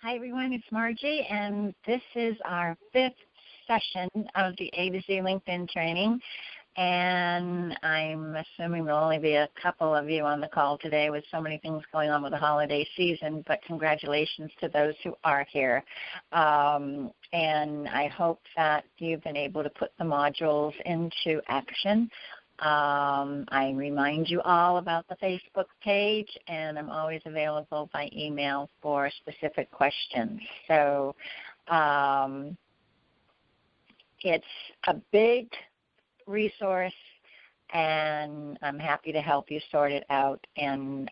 Hi, everyone. It's Margie, and this is our fifth session of the A to Z LinkedIn training. And I'm assuming there'll only be a couple of you on the call today with so many things going on with the holiday season, but congratulations to those who are here. And I hope that you've been able to put the modules into action. I remind you all about the Facebook page, and I'm always available by email for specific questions. So it's a big resource, and I'm happy to help you sort it out and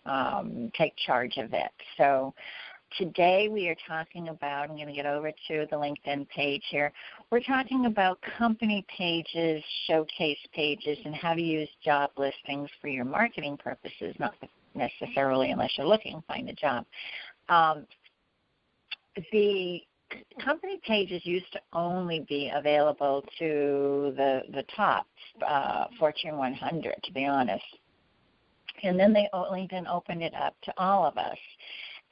take charge of it. So today we are talking about, I'm going to get over to the LinkedIn page here. We're talking about company pages, showcase pages, and how to use job listings for your marketing purposes, not necessarily unless you're looking, find a job. The company pages used to only be available to the top Fortune 100, to be honest. And then LinkedIn opened it up to all of us.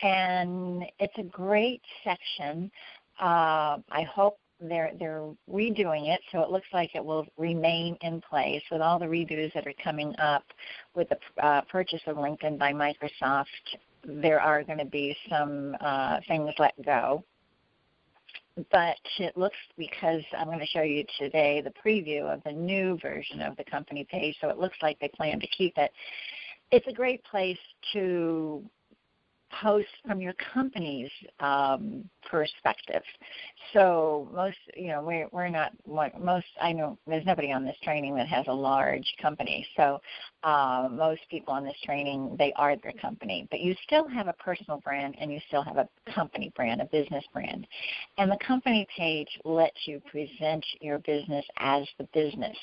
And it's a great section. I hope they're redoing it, so it looks like it will remain in place with all the redos that are coming up with the purchase of LinkedIn by Microsoft. There are going to be some things let go. But it looks, because I'm going to show you today the preview of the new version of the company page, so it looks like they plan to keep it. It's a great place to post from your company's perspective. So I know there's nobody on this training that has a large company. So most people on this training, they are their company. But you still have a personal brand and you still have a company brand, a business brand. And the company page lets you present your business as the business.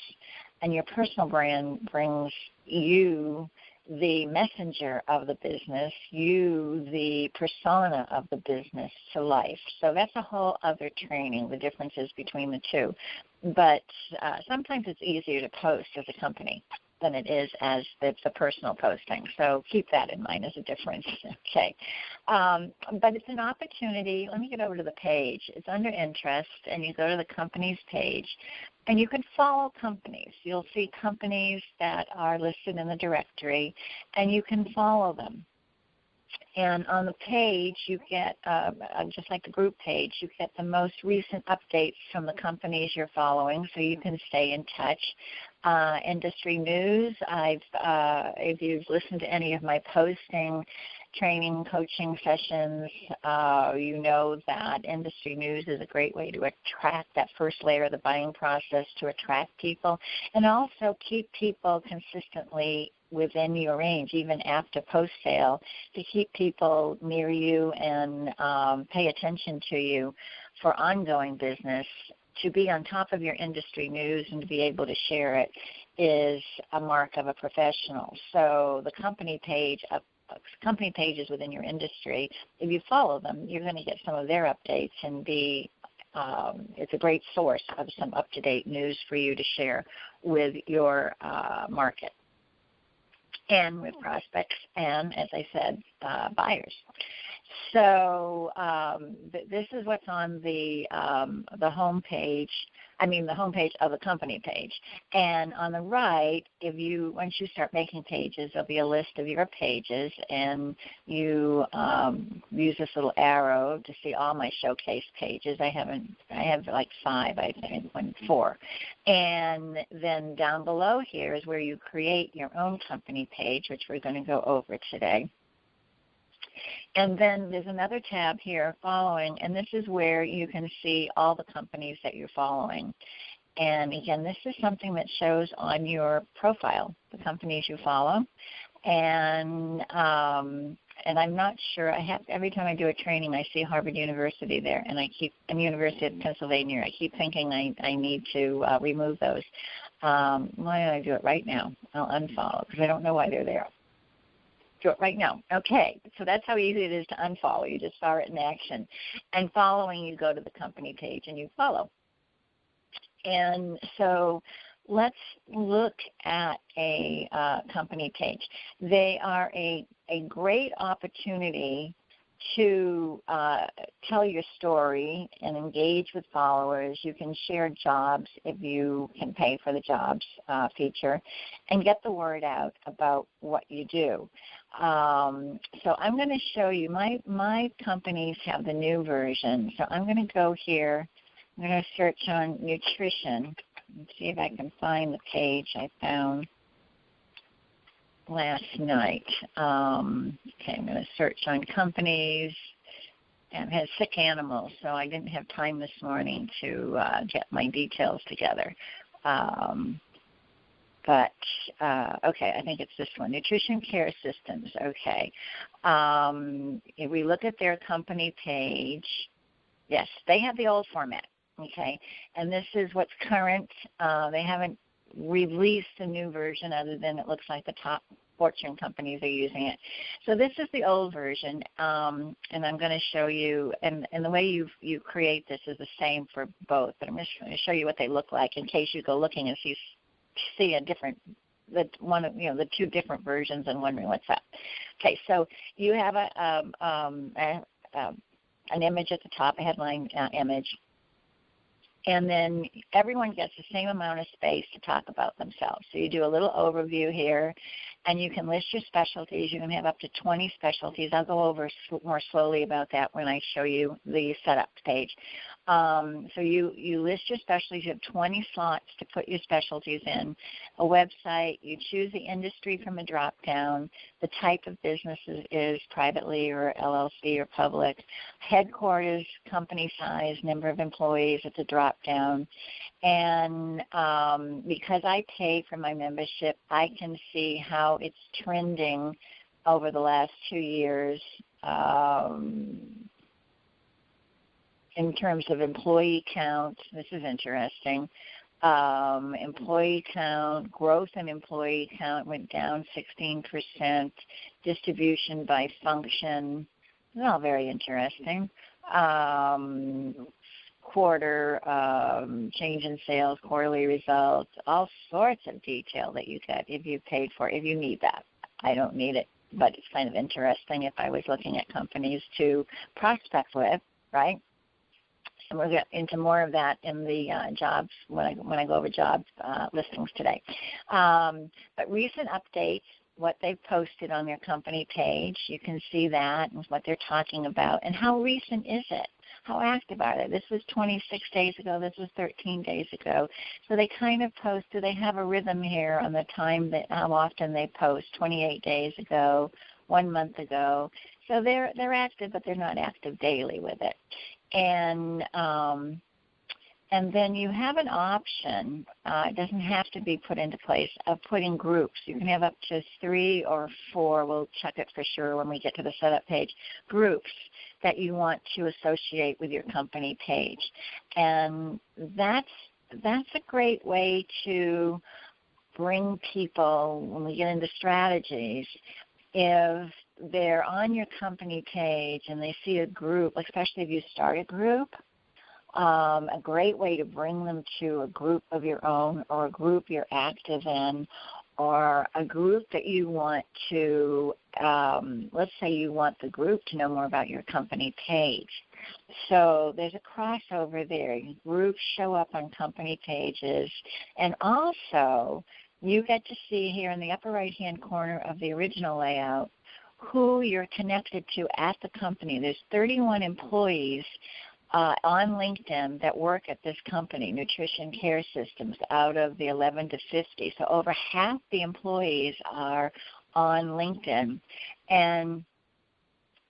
And your personal brand brings you the messenger of the business, you the persona of the business to life. So that's a whole other training, the differences between the two. But sometimes it's easier to post as a company than it is as the personal posting. So keep that in mind as a difference. Okay. But it's an opportunity. Let me get over to the page. It's under interest, and you go to the company's page, and you can follow companies. You'll see companies that are listed in the directory, and you can follow them. And on the page, you get, just like the group page, you get the most recent updates from the companies you're following, so you can stay in touch. Industry news, if you've listened to any of my posting, training, coaching sessions, you know that industry news is a great way to attract that first layer of the buying process, to attract people, and also keep people consistently within your range, even after post-sale, to keep people near you and pay attention to you for ongoing business. To be on top of your industry news and to be able to share it is a mark of a professional. So the company pages within your industry, if you follow them, you're going to get some of their updates and it's a great source of some up-to-date news for you to share with your market and with prospects and, as I said, buyers. So this is what's on the home page. The home page of the company page. And on the right, once you start making pages, there'll be a list of your pages, and you use this little arrow to see all my showcase pages. I have like 5, I think, 4. And then down below here is where you create your own company page, which we're going to go over today. And then there's another tab here, following, and this is where you can see all the companies that you're following. And again, this is something that shows on your profile, the companies you follow. And I'm not sure, every time I do a training, I see Harvard University there, and University of Pennsylvania. I keep thinking I need to remove those. Why don't I do it right now? I'll unfollow, because I don't know why they're there. Do it right now. Okay, so that's how easy it is to unfollow. You just saw it in action. And following, you go to the company page and you follow. And so let's look at a company page. They are a great opportunity to tell your story and engage with followers. You can share jobs if you can pay for the jobs feature, and get the word out about what you do. So I'm going to show you, my companies have the new version. So I'm going to go here. I'm going to search on nutrition and see if I can find the page I found last night. Okay, I'm going to search on companies, and it has sick animals, so I didn't have time this morning to get my details together. But okay, I think it's this one, Nutrition Care Systems. Okay. If we look at their company page, yes, they have the old format. Okay, and this is what's current. They haven't released a new version other than it looks like the top Fortune companies are using it. So this is the old version, and I'm going to show you, and the way you create this is the same for both, but I'm just going to show you what they look like in case you go looking and see a different, the two different versions and wondering what's up. Okay, so you have an image at the top, a headline image. And then everyone gets the same amount of space to talk about themselves. So you do a little overview here, and you can list your specialties. You can have up to 20 specialties. I'll go over more slowly about that when I show you the setup page. So you list your specialties. You have 20 slots to put your specialties in. A website. You choose the industry from a drop-down. The type of business is privately or LLC or public. Headquarters, company size, number of employees at the drop-down. And because I pay for my membership, I can see how it's trending over the last 2 years in terms of employee count. This is interesting. Employee count, growth in employee count went down 16%. Distribution by function, it's all very interesting. Quarter, change in sales, quarterly results, all sorts of detail that you get if you paid for it, if you need that. I don't need it, but it's kind of interesting if I was looking at companies to prospect with, right? And we'll get into more of that in the jobs when I go over job listings today. But recent updates, what they've posted on their company page, you can see that and what they're talking about. And how recent is it? How active are they? This was 26 days ago. This was 13 days ago. So they kind of post. Do they have a rhythm here on the time that how often they post? 28 days ago, 1 month ago. So they're active, but they're not active daily with it. And then you have an option, it doesn't have to be put into place, of putting groups. You can have up to 3 or 4, we'll check it for sure when we get to the setup page, groups that you want to associate with your company page. And that's a great way to bring people, when we get into strategies, if they're on your company page and they see a group, especially if you start a group, a great way to bring them to a group of your own or a group you're active in or a group that you want to, let's say you want the group to know more about your company page. So there's a crossover there. Groups show up on company pages. And also you get to see here in the upper right-hand corner of the original layout who you're connected to at the company. There's 31 employees on LinkedIn that work at this company, Nutrition Care Systems, out of the 11 to 50. So over half the employees are on LinkedIn. And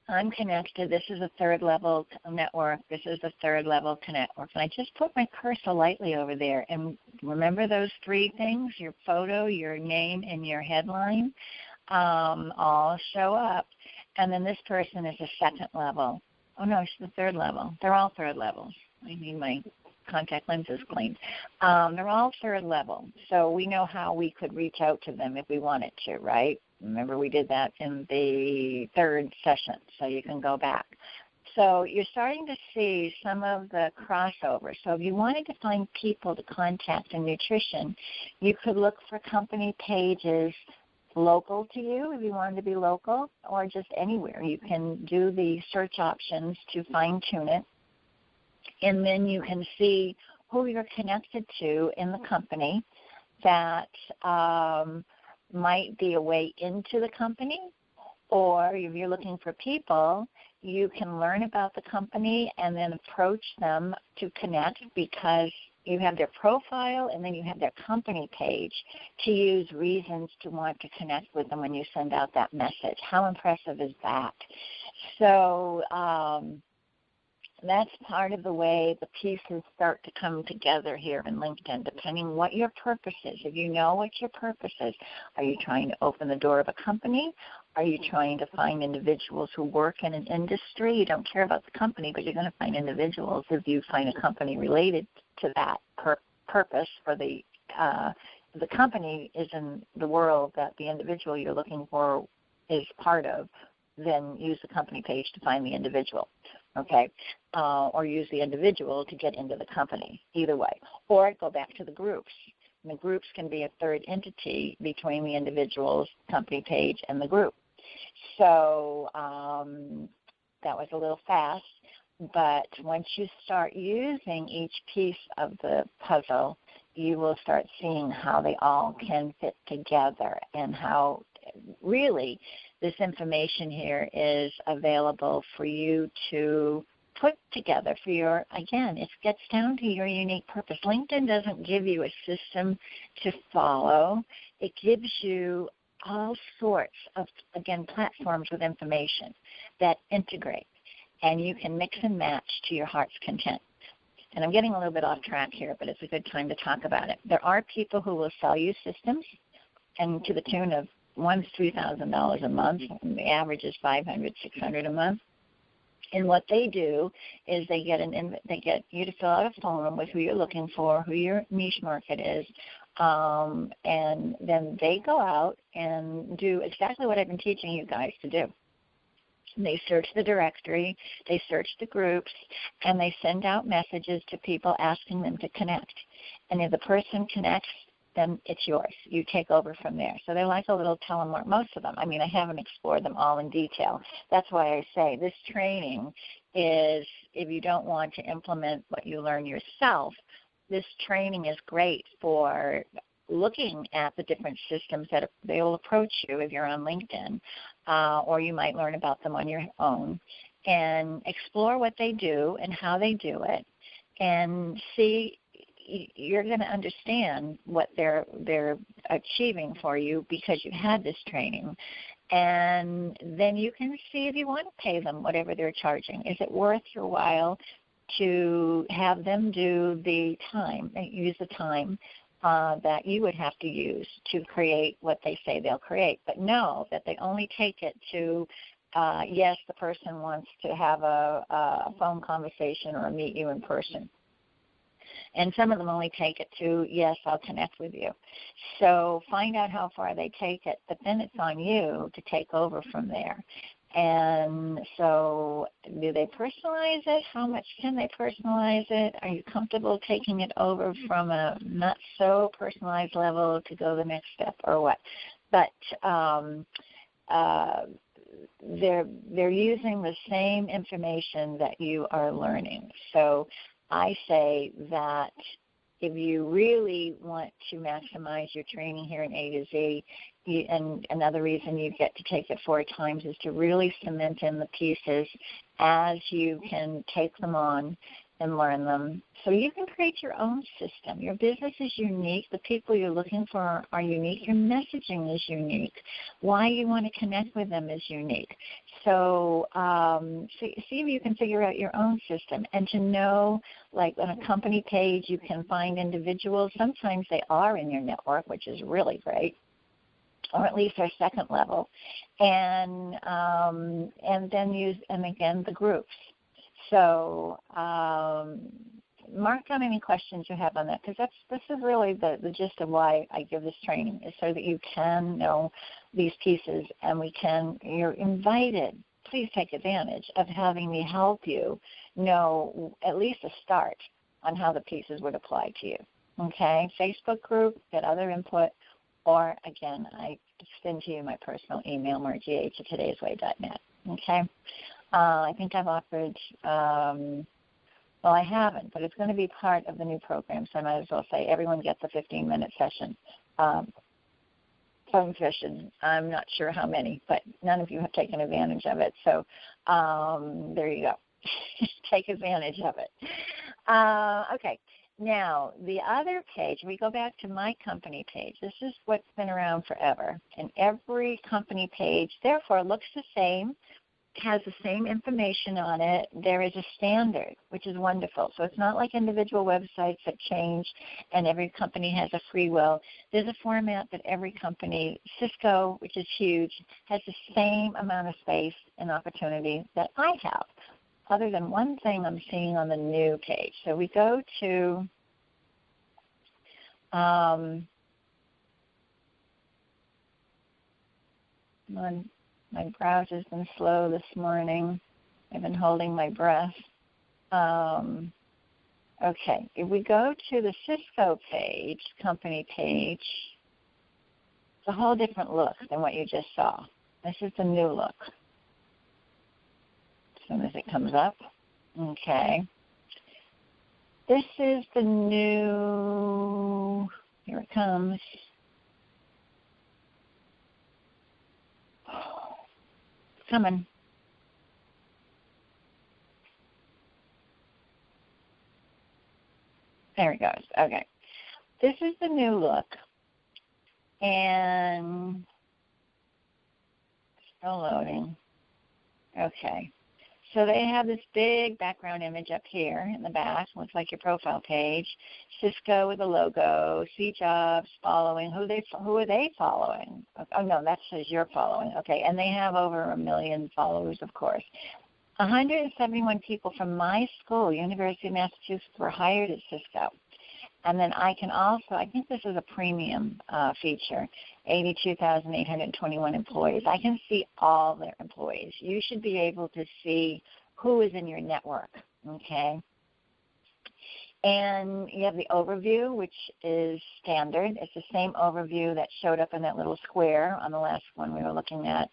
I'm connected. This is a third-level network. This is a third-level network. And I just put my cursor lightly over there. And remember those 3 things, your photo, your name, and your headline, all show up. And then this person is a second level. Oh, no, it's the third level. They're all third levels. I need my contact lenses cleaned. They're all third level. So we know how we could reach out to them if we wanted to, right? Remember we did that in the third session, so you can go back. So you're starting to see some of the crossover. So if you wanted to find people to contact in nutrition, you could look for company pages local to you if you want to be local, or just anywhere. You can do the search options to fine-tune it, and then you can see who you're connected to in the company that might be a way into the company, or if you're looking for people, you can learn about the company and then approach them to connect, because you have their profile and then you have their company page to use reasons to want to connect with them when you send out that message. How impressive is that? So that's part of the way the pieces start to come together here in LinkedIn, depending what your purpose is. If you know what your purpose is, are you trying to open the door of a company? Are you trying to find individuals who work in an industry? You don't care about the company, but you're going to find individuals if you find a company related to that purpose for the company is in the world that the individual you're looking for is part of, then use the company page to find the individual, okay? Or use the individual to get into the company, either way. Or go back to the groups. And the groups can be a third entity between the individual's company page and the group. So that was a little fast, but once you start using each piece of the puzzle, you will start seeing how they all can fit together and how really this information here is available for you to put together for your, again, it gets down to your unique purpose. LinkedIn doesn't give you a system to follow. It gives you all sorts of, again, platforms with information that integrate, and you can mix and match to your heart's content. And I'm getting a little bit off track here, but it's a good time to talk about it. There are people who will sell you systems, and to the tune of one's $3,000 a month, and the average is $500, $600 a month. And what they do is they get you to fill out a form with who you're looking for, who your niche market is, and then they go out and do exactly what I've been teaching you guys to do. They search the directory, they search the groups, and they send out messages to people asking them to connect. And if the person connects, then it's yours. You take over from there. So they're like a little telemark, most of them. I mean, I haven't explored them all in detail. That's why I say this training is, if you don't want to implement what you learn yourself, this training is great for looking at the different systems that they will approach you if you're on LinkedIn, or you might learn about them on your own, and explore what they do and how they do it, and see. You're going to understand what they're achieving for you because you had this training. And then you can see if you want to pay them whatever they're charging. Is it worth your while to have them do the time, use the time that you would have to use to create what they say they'll create? But know that they only take it to, yes, the person wants to have a phone conversation or meet you in person. And some of them only take it to, yes, I'll connect with you. So find out how far they take it, but then it's on you to take over from there. And so do they personalize it? How much can they personalize it? Are you comfortable taking it over from a not so personalized level to go the next step, or what? But they're using the same information that you are learning. So I say that if you really want to maximize your training here in A to Z, and another reason you get to take it 4 times is to really cement in the pieces as you can take them on and learn them. So you can create your own system. Your business is unique. The people you're looking for are unique. Your messaging is unique. Why you want to connect with them is unique. So see if you can figure out your own system. And to know, like on a company page, you can find individuals. Sometimes they are in your network, which is really great, or at least our second level. And then use, and again, the groups. So mark down any questions you have on that, because this is really the gist of why I give this training, is so that you can know these pieces, and you're invited. Please take advantage of having me help you know at least a start on how the pieces would apply to you. Okay? Facebook group, get other input, or again, send to you my personal email, margie@todaysway.net. Okay? I think I've offered, well, I haven't, but it's going to be part of the new program, so I might as well say everyone gets a 15-minute session, phone session. I'm not sure how many, but none of you have taken advantage of it, so there you go. Take advantage of it. Okay. Now, the other page, we go back to my company page. This is what's been around forever. And every company page, therefore, looks the same, has the same information on it. There is a standard, which is wonderful. So it's not like individual websites that change and every company has a free will. There's a format that every company, Cisco, which is huge, has the same amount of space and opportunity that I have, other than one thing I'm seeing on the new page. So we go to my browser's been slow this morning. I've been holding my breath. Okay, if we go to the Cisco page, company page, it's a whole different look than what you just saw. This is the new look. As soon as it comes up. Okay. This is the new, here it comes. It's coming. There it goes. Okay. This is the new look. And still loading. Okay. So they have this big background image up here in the back. Looks like your profile page. Cisco with a logo. See jobs following. Who are they following? Oh, no, that says you're following. Okay, and they have over 1 million followers, of course. 171 people from my school, University of Massachusetts, were hired at Cisco. And then I can also, I think this is a premium feature, 82,821 employees. I can see all their employees. You should be able to see who is in your network, okay? And you have the overview, which is standard. It's the same overview that showed up in that little square on the last one we were looking at.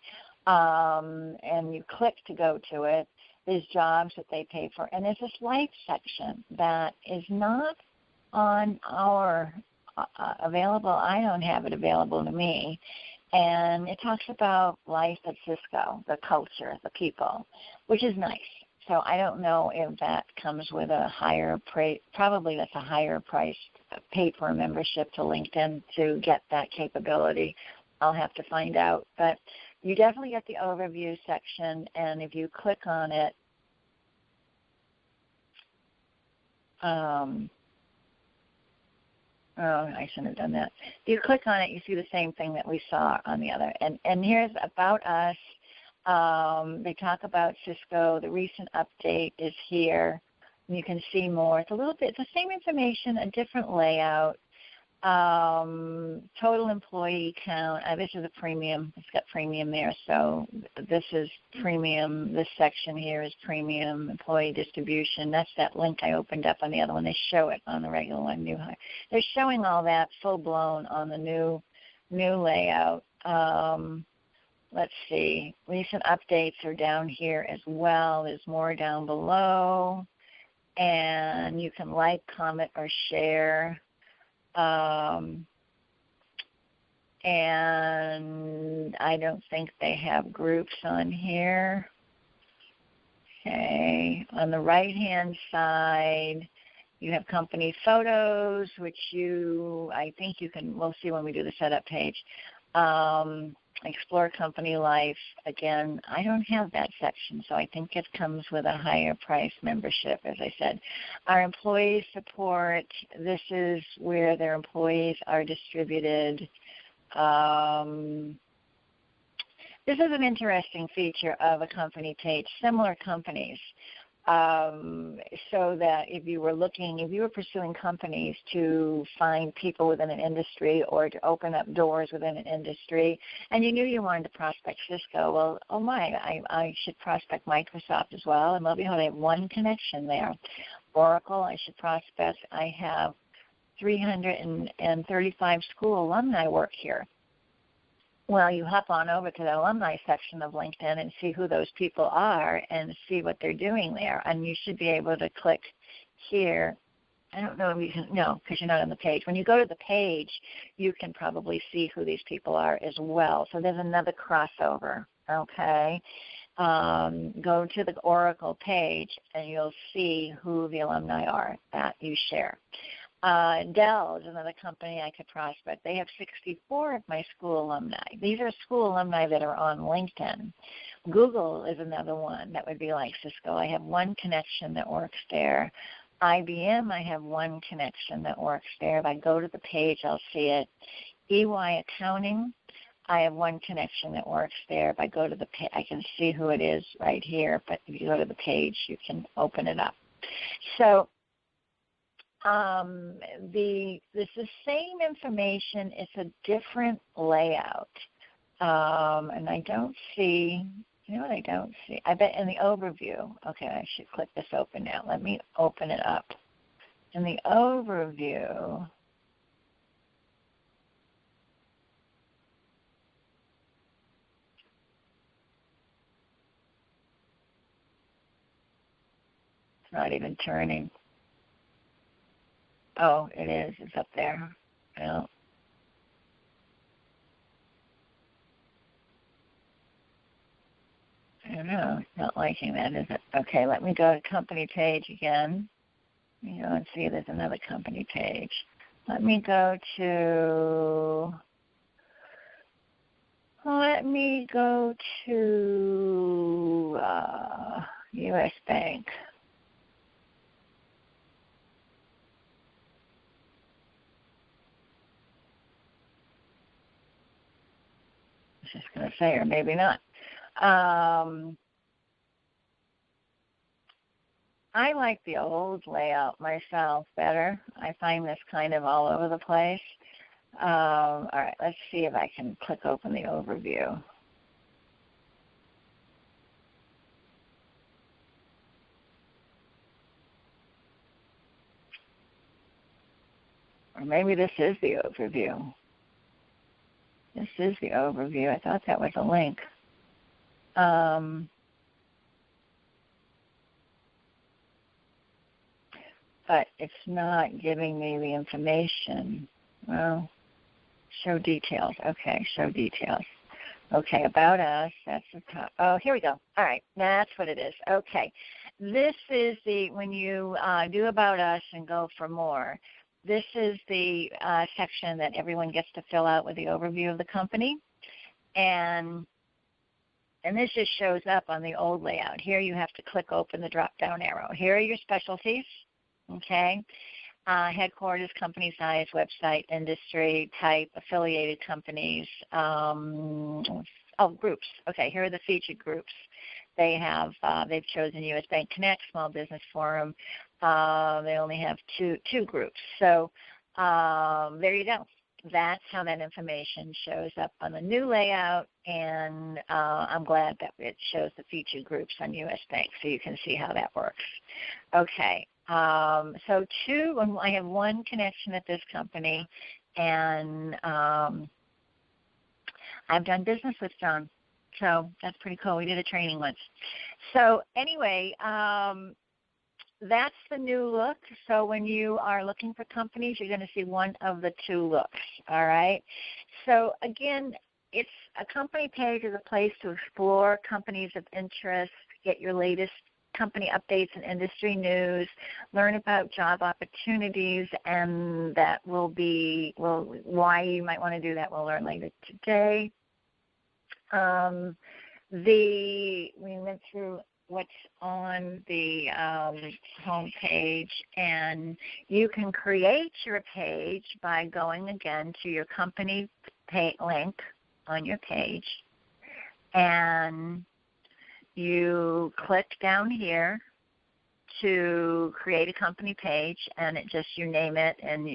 And you click to go to it. There's jobs that they pay for. And there's this life section that is not on our available. I don't have it available to me. And it talks about life at Cisco, the culture, the people, which is nice. So I don't know if that comes with a higher price. Probably that's a higher price, paid for a membership to LinkedIn to get that capability. I'll have to find out. But you definitely get the overview section, and if you click on it, oh, I shouldn't have done that. If you click on it, you see the same thing that we saw on the other. And here's About Us. They talk about Cisco. The recent update is here. And you can see more. It's a little bit, it's the same information, a different layout. Total employee count. This is a premium. It's got premium there. So this is premium. This section here is premium employee distribution. That's that link I opened up on the other one. They show it on the regular one, new hire. They're showing all that full blown on the new layout. Let's see. Recent updates are down here as well. There's more down below. And you can like, comment, or share. And I don't think they have groups on here. Okay. On the right-hand side, you have company photos, which I think you can, we'll see when we do the setup page. Explore company life. Again, I don't have that section, so I think it comes with a higher price membership, as I said. Our employee support, this is where their employees are distributed. This is an interesting feature of a company page, similar companies. So that if you were pursuing companies to find people within an industry or to open up doors within an industry, and you knew you wanted to prospect Cisco, well, oh my, I should prospect Microsoft as well, and lo and behold, I have one connection there. Oracle, I should prospect. I have 335 school alumni work here. Well, you hop on over to the alumni section of LinkedIn and see who those people are and see what they're doing there. And you should be able to click here. I don't know if you can, no, because you're not on the page. When you go to the page, you can probably see who these people are as well. So there's another crossover, okay? Go to the Oracle page, and you'll see who the alumni are that you share. Dell is another company I could prospect. They have 64 of my school alumni. These are school alumni that are on LinkedIn. Google is another one that would be like Cisco. I have one connection that works there. IBM, I have one connection that works there. If I go to the page, I'll see it. EY Accounting, I have one connection that works there. If I go to the page, I can see who it is right here, but if you go to the page, you can open it up. So this is the same information. It's a different layout. And I don't see, you know what I don't see? I bet in the overview, okay, I should click this open now. Let me open it up. In the overview, it's not even turning. Oh, it is. It's up there. Well, I don't know. It's not liking that, is it? Okay, let me go to company page again. You know, and see there's another company page. Let me go to U.S. Bank. I was just going to say, or maybe not. I like the old layout myself better. I find this kind of all over the place. All right, let's see if I can click open the overview. Or maybe this is the overview. This is the overview. I thought that was a link. But it's not giving me the information. Well, show details. Okay, show details. Okay, about us. That's the top. Oh, here we go. All right, that's what it is. Okay, this is the, when you do about us and go for more, this is the section that everyone gets to fill out with the overview of the company. And this just shows up on the old layout. Here you have to click open the drop-down arrow. Here are your specialties, okay? Headquarters, company size, website, industry, type, affiliated companies, groups. Okay, here are the featured groups. They have, they've chosen U.S. Bank Connect, Small Business Forum. They only have two groups. So there you go. That's how that information shows up on the new layout, and I'm glad that it shows the featured groups on U.S. Bank so you can see how that works. Okay, so I have one connection at this company, and I've done business with John, so that's pretty cool. We did a training once. So anyway, that's the new look. So when you are looking for companies, you're going to see one of the two looks, all right? So again, it's a company page is a place to explore companies of interest, get your latest company updates and industry news, learn about job opportunities, and that will be, well, why you might want to do that we'll learn later today. We went through what's on the home page, and you can create your page by going again to your company link on your page, and you click down here to create a company page, and it just, you name it, and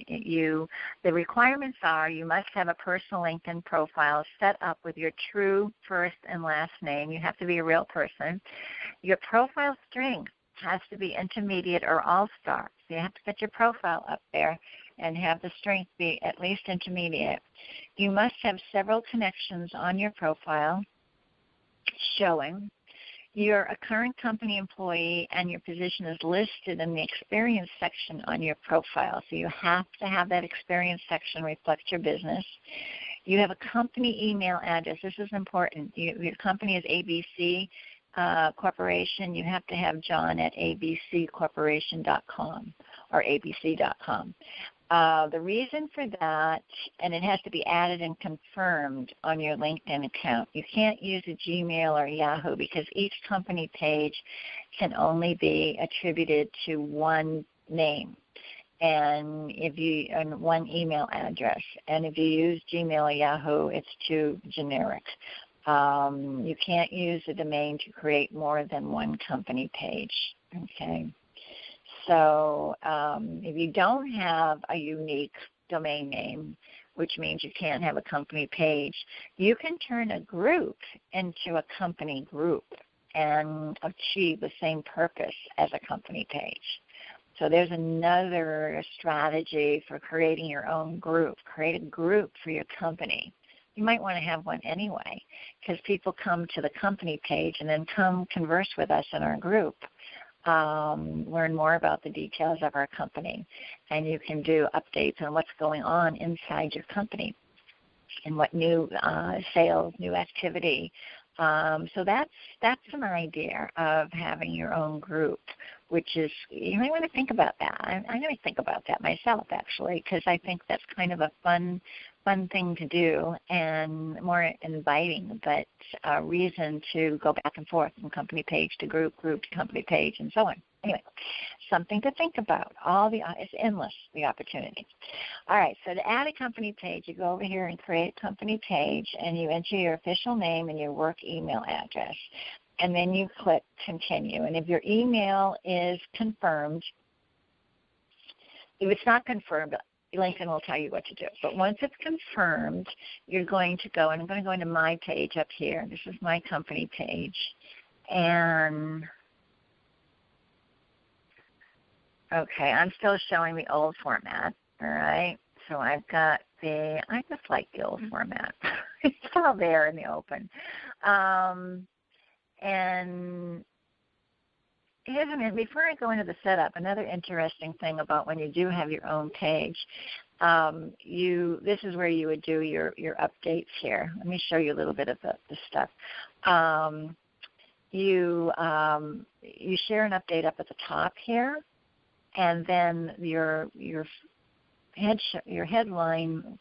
the requirements are you must have a personal LinkedIn profile set up with your true first and last name. You have to be a real person. Your profile string has to be intermediate or all-star. So you have to get your profile up there. and have the strength be at least intermediate, you must have several connections on your profile showing you're a current company employee and your position is listed in the experience section on your profile. So you have to have that experience section reflect your business. You have a company email address. This is important. Your company is ABC Corporation. You have to have John at abccorporation.com or abc.com. The reason for that, and it has to be added and confirmed on your LinkedIn account. You can't use a Gmail or Yahoo because each company page can only be attributed to one name and one email address. And if you use Gmail or Yahoo, it's too generic. You can't use a domain to create more than one company page. Okay. So if you don't have a unique domain name, which means you can't have a company page, you can turn a group into a company group and achieve the same purpose as a company page. So there's another strategy for creating your own group. Create a group for your company. You might want to have one anyway because people come to the company page and then come converse with us in our group. Learn more about the details of our company, and you can do updates on what's going on inside your company and what new sales, new activity. So that's an idea of having your own group, which is, you might want to think about that. I'm going to think about that myself, actually, because I think that's kind of a fun thing to do and more inviting, but a reason to go back and forth from company page to group to company page, and so on. Anyway, something to think about. It's endless, the opportunity. All right, so to add a company page, you go over here and create a company page, and you enter your official name and your work email address, and then you click continue. And if your email is confirmed, if it's not confirmed, LinkedIn will tell you what to do. But once it's confirmed, you're going to go, and I'm going to go into my page up here. This is my company page. And, okay, I'm still showing the old format, all right? So I just like the old format. It's all there in the open. And before I go into the setup, another interesting thing about when you do have your own page, this is where you would do your updates here. Let me show you a little bit of the stuff. You share an update up at the top here, and then your headline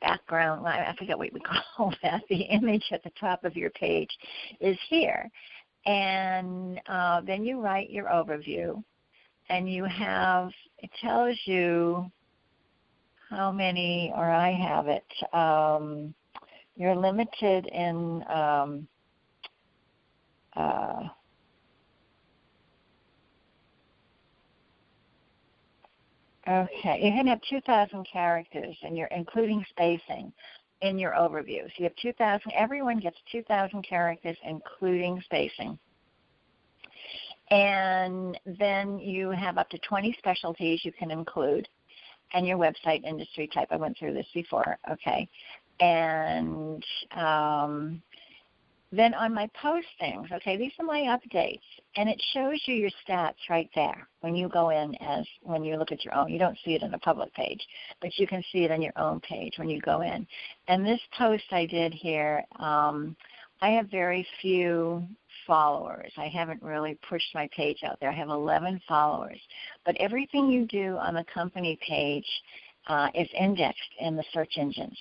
background, I forget what we call that, the image at the top of your page is here. And then you write your overview, and it tells you how many, or I have it, you're limited in, okay, you can have 2,000 characters, and you're including spacing in your overview. So you have 2,000, everyone gets 2,000 characters, including spacing. And then you have up to 20 specialties you can include, and your website industry type. I went through this before, okay. And then on my postings, okay, these are my updates, and it shows you your stats right there when you go in when you look at your own. You don't see it in a public page, but you can see it on your own page when you go in. And this post I did here, I have very few followers. I haven't really pushed my page out there. I have 11 followers. But everything you do on the company page is indexed in the search engines.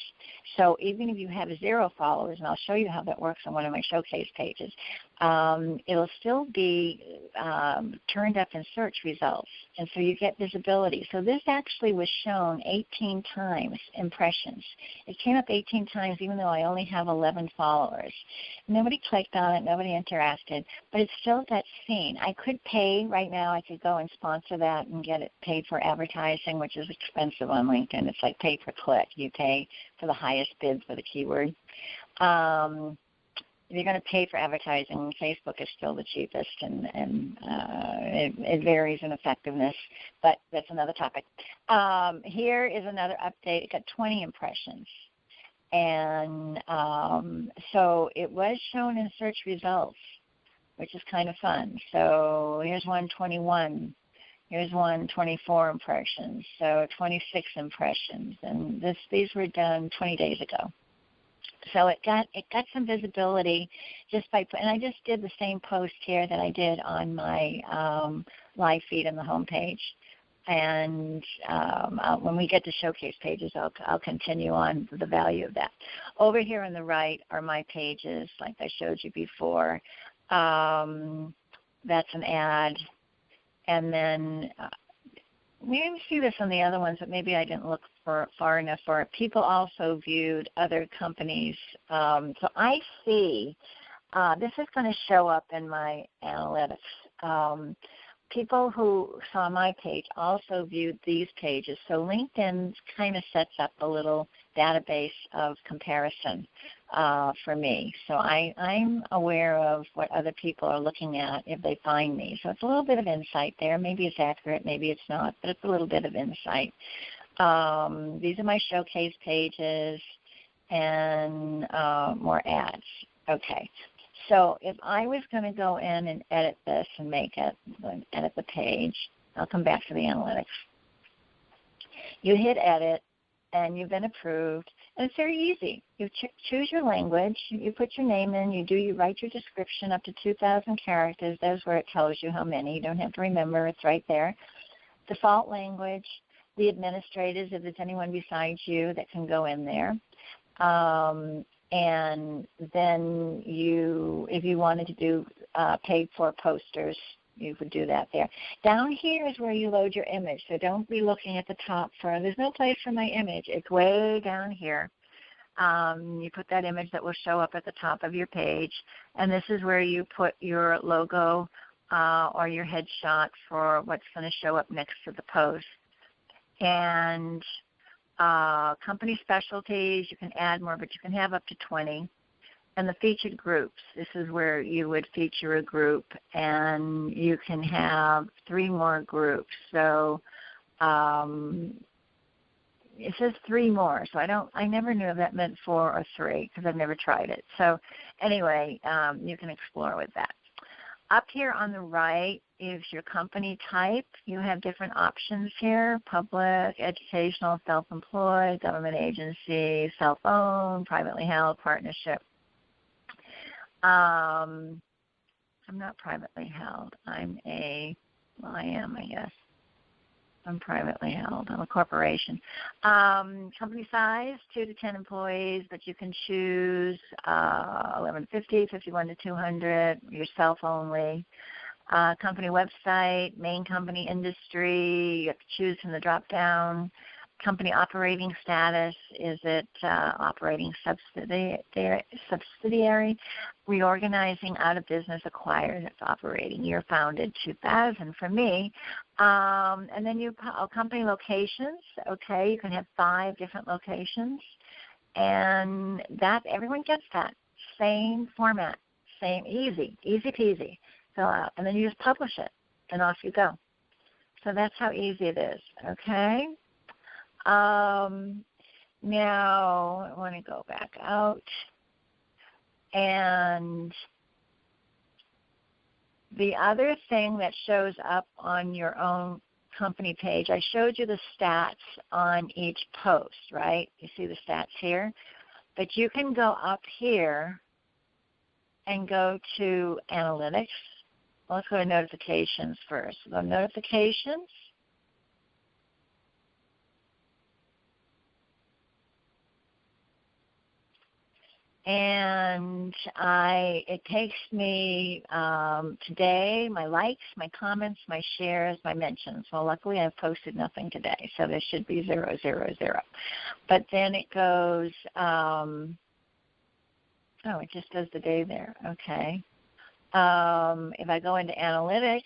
So even if you have 0 followers, and I'll show you how that works on one of my showcase pages, it'll still be turned up in search results, and so you get visibility. So this actually was shown 18 times impressions. It came up 18 times even though I only have 11 followers. Nobody clicked on it, nobody interacted, but it still got seen. I could pay right now. I could go and sponsor that and get it paid for advertising, which is expensive on LinkedIn. It's like pay per click. You pay for the highest bid for the keyword. If you're going to pay for advertising, Facebook is still the cheapest, and it varies in effectiveness, but that's another topic. Here is another update. It got 20 impressions. And so it was shown in search results, which is kind of fun. So here's 121. Here's 124 impressions. So 26 impressions. And these were done 20 days ago. So it got some visibility just by, and I just did the same post here that I did on my live feed on the homepage. And when we get to showcase pages, I'll continue on the value of that. Over here on the right are my pages, like I showed you before. That's an ad. And then we didn't see this on the other ones, but maybe I didn't look far enough for it. People also viewed other companies. So I see this is going to show up in my analytics. People who saw my page also viewed these pages. So LinkedIn kind of sets up a little database of comparison for me. So I'm aware of what other people are looking at if they find me. So it's a little bit of insight there. Maybe it's accurate, maybe it's not, but it's a little bit of insight. These are my showcase pages and more ads. Okay. So if I was going to go in and edit this and edit the page, I'll come back to the analytics. You hit edit, and you've been approved. And it's very easy. You choose your language. You put your name in. You write your description up to 2,000 characters. There's where it tells you how many. You don't have to remember. It's right there. Default language, the administrators, if there's anyone besides you that can go in there. And then if you wanted to do paid for posters, you would do that there. Down here is where you load your image, so don't be looking at the top there's no place for my image. It's way down here. You put that image that will show up at the top of your page, and this is where you put your logo or your headshot for what's going to show up next to the post. And company specialties, you can add more, but you can have up to 20. And the featured groups, this is where you would feature a group, and you can have 3 more groups. So it says 3 more, so I never knew if that meant 4 or 3 because I've never tried it. So anyway, you can explore with that. Up here on the right is your company type. You have different options here: public, educational, self-employed, government agency, self-owned, privately held, partnership. I'm not privately held. I am, I guess. I'm privately held. I'm a corporation. Company size, 2 to 10 employees, but you can choose 11 to 50, 51 to 200, yourself only. Company website, main company industry, you have to choose from the drop-down. Company operating status, is it operating subsidiary, reorganizing, out of business, acquired, it's operating, year founded, 2000 for me. And then company locations, okay, you can have 5 different locations, and that everyone gets that. Same format, easy peasy, fill out, and then you just publish it, and off you go. So that's how easy it is, okay? Now I want to go back out, and the other thing that shows up on your own company page, I showed you the stats on each post, right? You see the stats here? But you can go up here and go to analytics. Well, let's go to notifications first. Go to notifications. And it takes me today, my likes, my comments, my shares, my mentions. Well, luckily I've posted nothing today, so there should be 0, 0, 0. But then it goes, it just does the day there. Okay. If I go into analytics,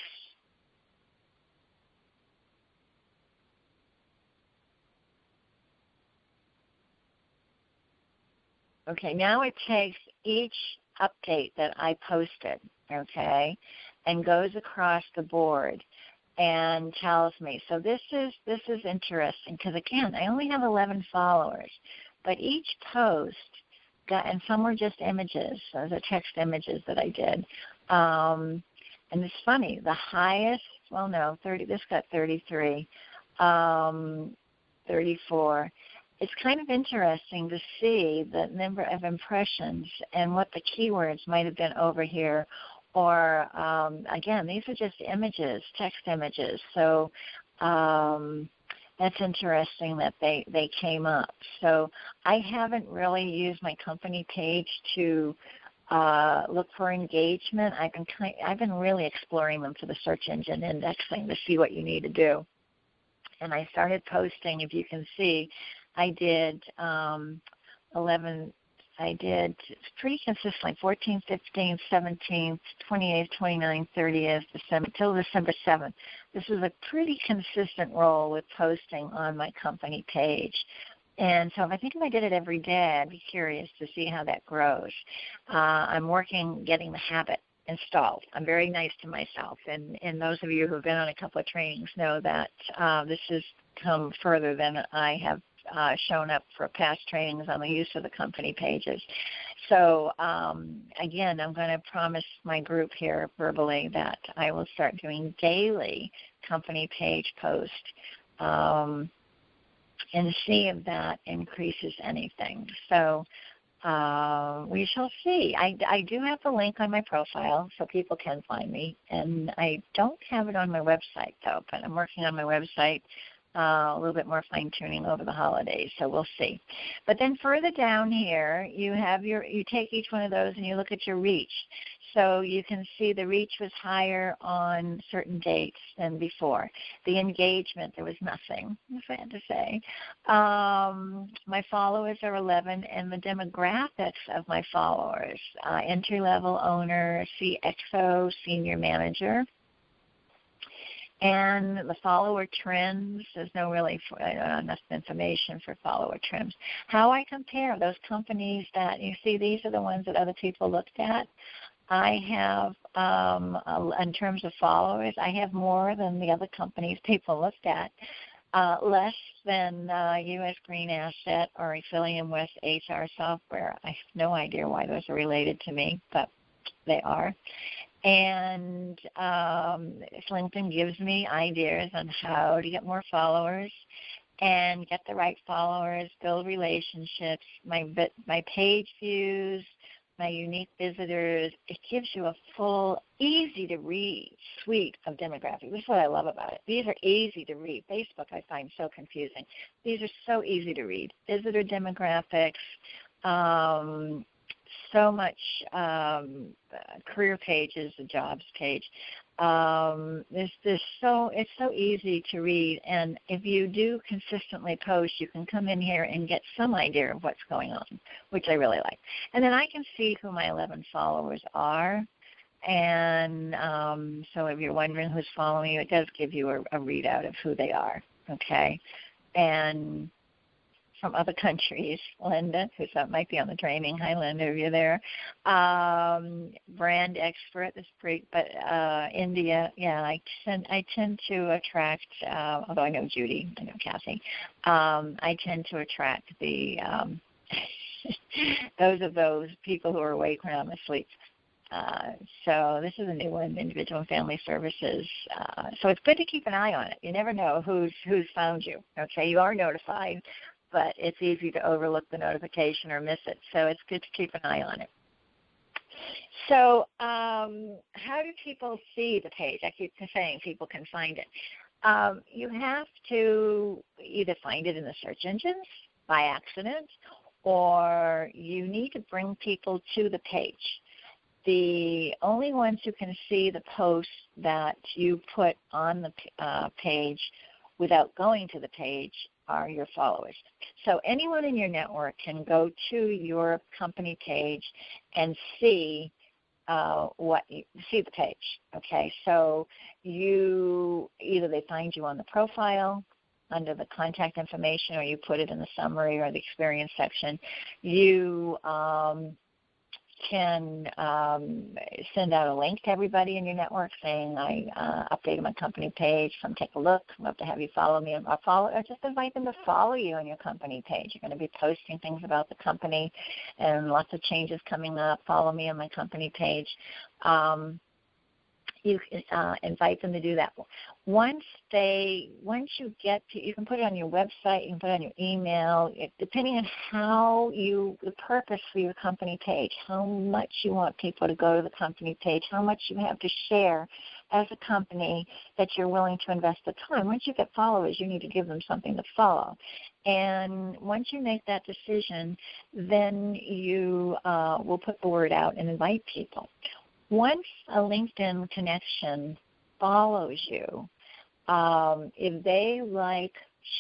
okay, now it takes each update that I posted, okay, and goes across the board. and tells me. So this is interesting because, again, I only have 11 followers, but each post and some were just images, so the text images that I did. And it's funny, the highest, 30. This got 33, 34. It's kind of interesting to see the number of impressions and what the keywords might have been over here. Or, again, these are just images, text images. So that's interesting that they came up. So I haven't really used my company page to look for engagement. I've been really exploring them for the search engine indexing to see what you need to do. And I started posting, if you can see, I did 11. I did pretty consistently, 14th, 15th, 17th, 28th, 29th, 30th, December, till December 7th. This was a pretty consistent roll with posting on my company page. And so I think if I did it every day, I'd be curious to see how that grows. I'm working getting the habit installed. I'm very nice to myself. And those of you who have been on a couple of trainings know that this has come further than I have shown up for past trainings on the use of the company pages. So again, I'm going to promise my group here verbally that I will start doing daily company page posts and see if that increases anything. So we shall see. I do have the link on my profile so people can find me, and I don't have it on my website though, but I'm working on my website. A little bit more fine-tuning over the holidays, so we'll see. But then further down here, you take each one of those and you look at your reach. So you can see the reach was higher on certain dates than before. The engagement, there was nothing, if I had to say. My followers are 11, and the demographics of my followers, entry-level owner, CXO, senior manager. And the follower trends, there's no really enough information for follower trends. How I compare those companies that, you see, these are the ones that other people looked at. I have, in terms of followers, I have more than the other companies people looked at, less than U.S. Green Asset or Affiliate with HR Software. I have no idea why those are related to me, but they are. And LinkedIn gives me ideas on how to get more followers and get the right followers, build relationships, my page views, my unique visitors. It gives you a full, easy-to-read suite of demographics. This is what I love about it. These are easy to read. Facebook I find so confusing. These are so easy to read. Visitor demographics, so much career pages, the jobs page. It's so easy to read, and if you do consistently post, you can come in here and get some idea of what's going on, which I really like. And then I can see who my 11 followers are, and so if you're wondering who's following you, it does give you a readout of who they are, okay? And from other countries, Linda, who might be on the training. Hi, Linda, if you're there. Brand expert, this pretty, but India, yeah, I tend to attract, although I know Judy, I know Kathy, I tend to attract the those people who are awake when I'm asleep. So this is a new one, Individual and Family Services. So it's good to keep an eye on it. You never know who's found you. Okay, you are notified, but it's easy to overlook the notification or miss it. So it's good to keep an eye on it. So how do people see the page? I keep saying people can find it. You have to either find it in the search engines by accident, or you need to bring people to the page. The only ones who can see the posts that you put on the page without going to the page are your followers. So anyone in your network can go to your company page and see see the page. Okay, so either they find you on the profile under the contact information, or you put it in the summary or the experience section. You can send out a link to everybody in your network saying, I updated my company page, come take a look. I'd love to have you follow me, or just invite them to follow you on your company page. You're going to be posting things about the company and lots of changes coming up. Follow me on my company page. You invite them to do that. Once you get to, you can put it on your website, you can put it on your email, depending on the purpose for your company page, how much you want people to go to the company page, how much you have to share as a company that you're willing to invest the time. Once you get followers, you need to give them something to follow. And once you make that decision, then you will put the word out and invite people. Once a LinkedIn connection follows you, if they like,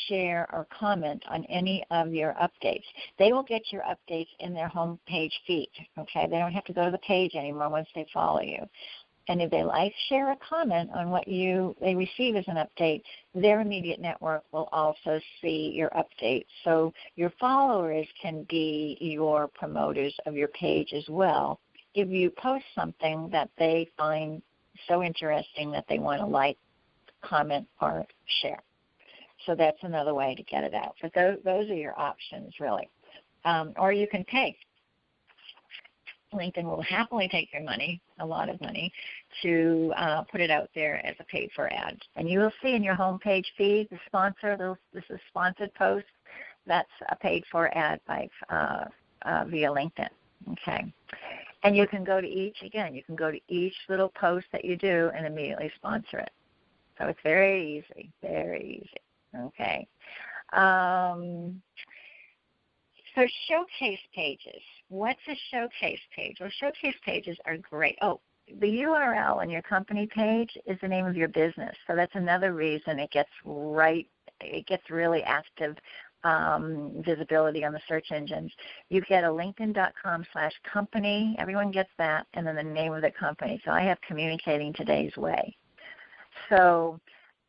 share, or comment on any of your updates, they will get your updates in their home page feed. Okay, they don't have to go to the page anymore once they follow you. And if they like, share, or comment on what they receive as an update, their immediate network will also see your updates. So your followers can be your promoters of your page as well, if you post something that they find so interesting that they want to like, comment, or share. So that's another way to get it out. But those are your options, really. Or you can pay. LinkedIn will happily take your money, a lot of money, to put it out there as a paid-for ad. And you will see in your homepage feed, the sponsor, this is sponsored post, that's a paid-for ad by via LinkedIn. Okay. And you can go to each little post that you do and immediately sponsor it. So it's very easy, very easy. Okay. So showcase pages. What's a showcase page? Well, showcase pages are great. Oh, the URL on your company page is the name of your business. So that's another reason it gets really active visibility on the search engines. You get a linkedin.com/company. Everyone gets that, and then the name of the company. So I have Communicating Today's Way. So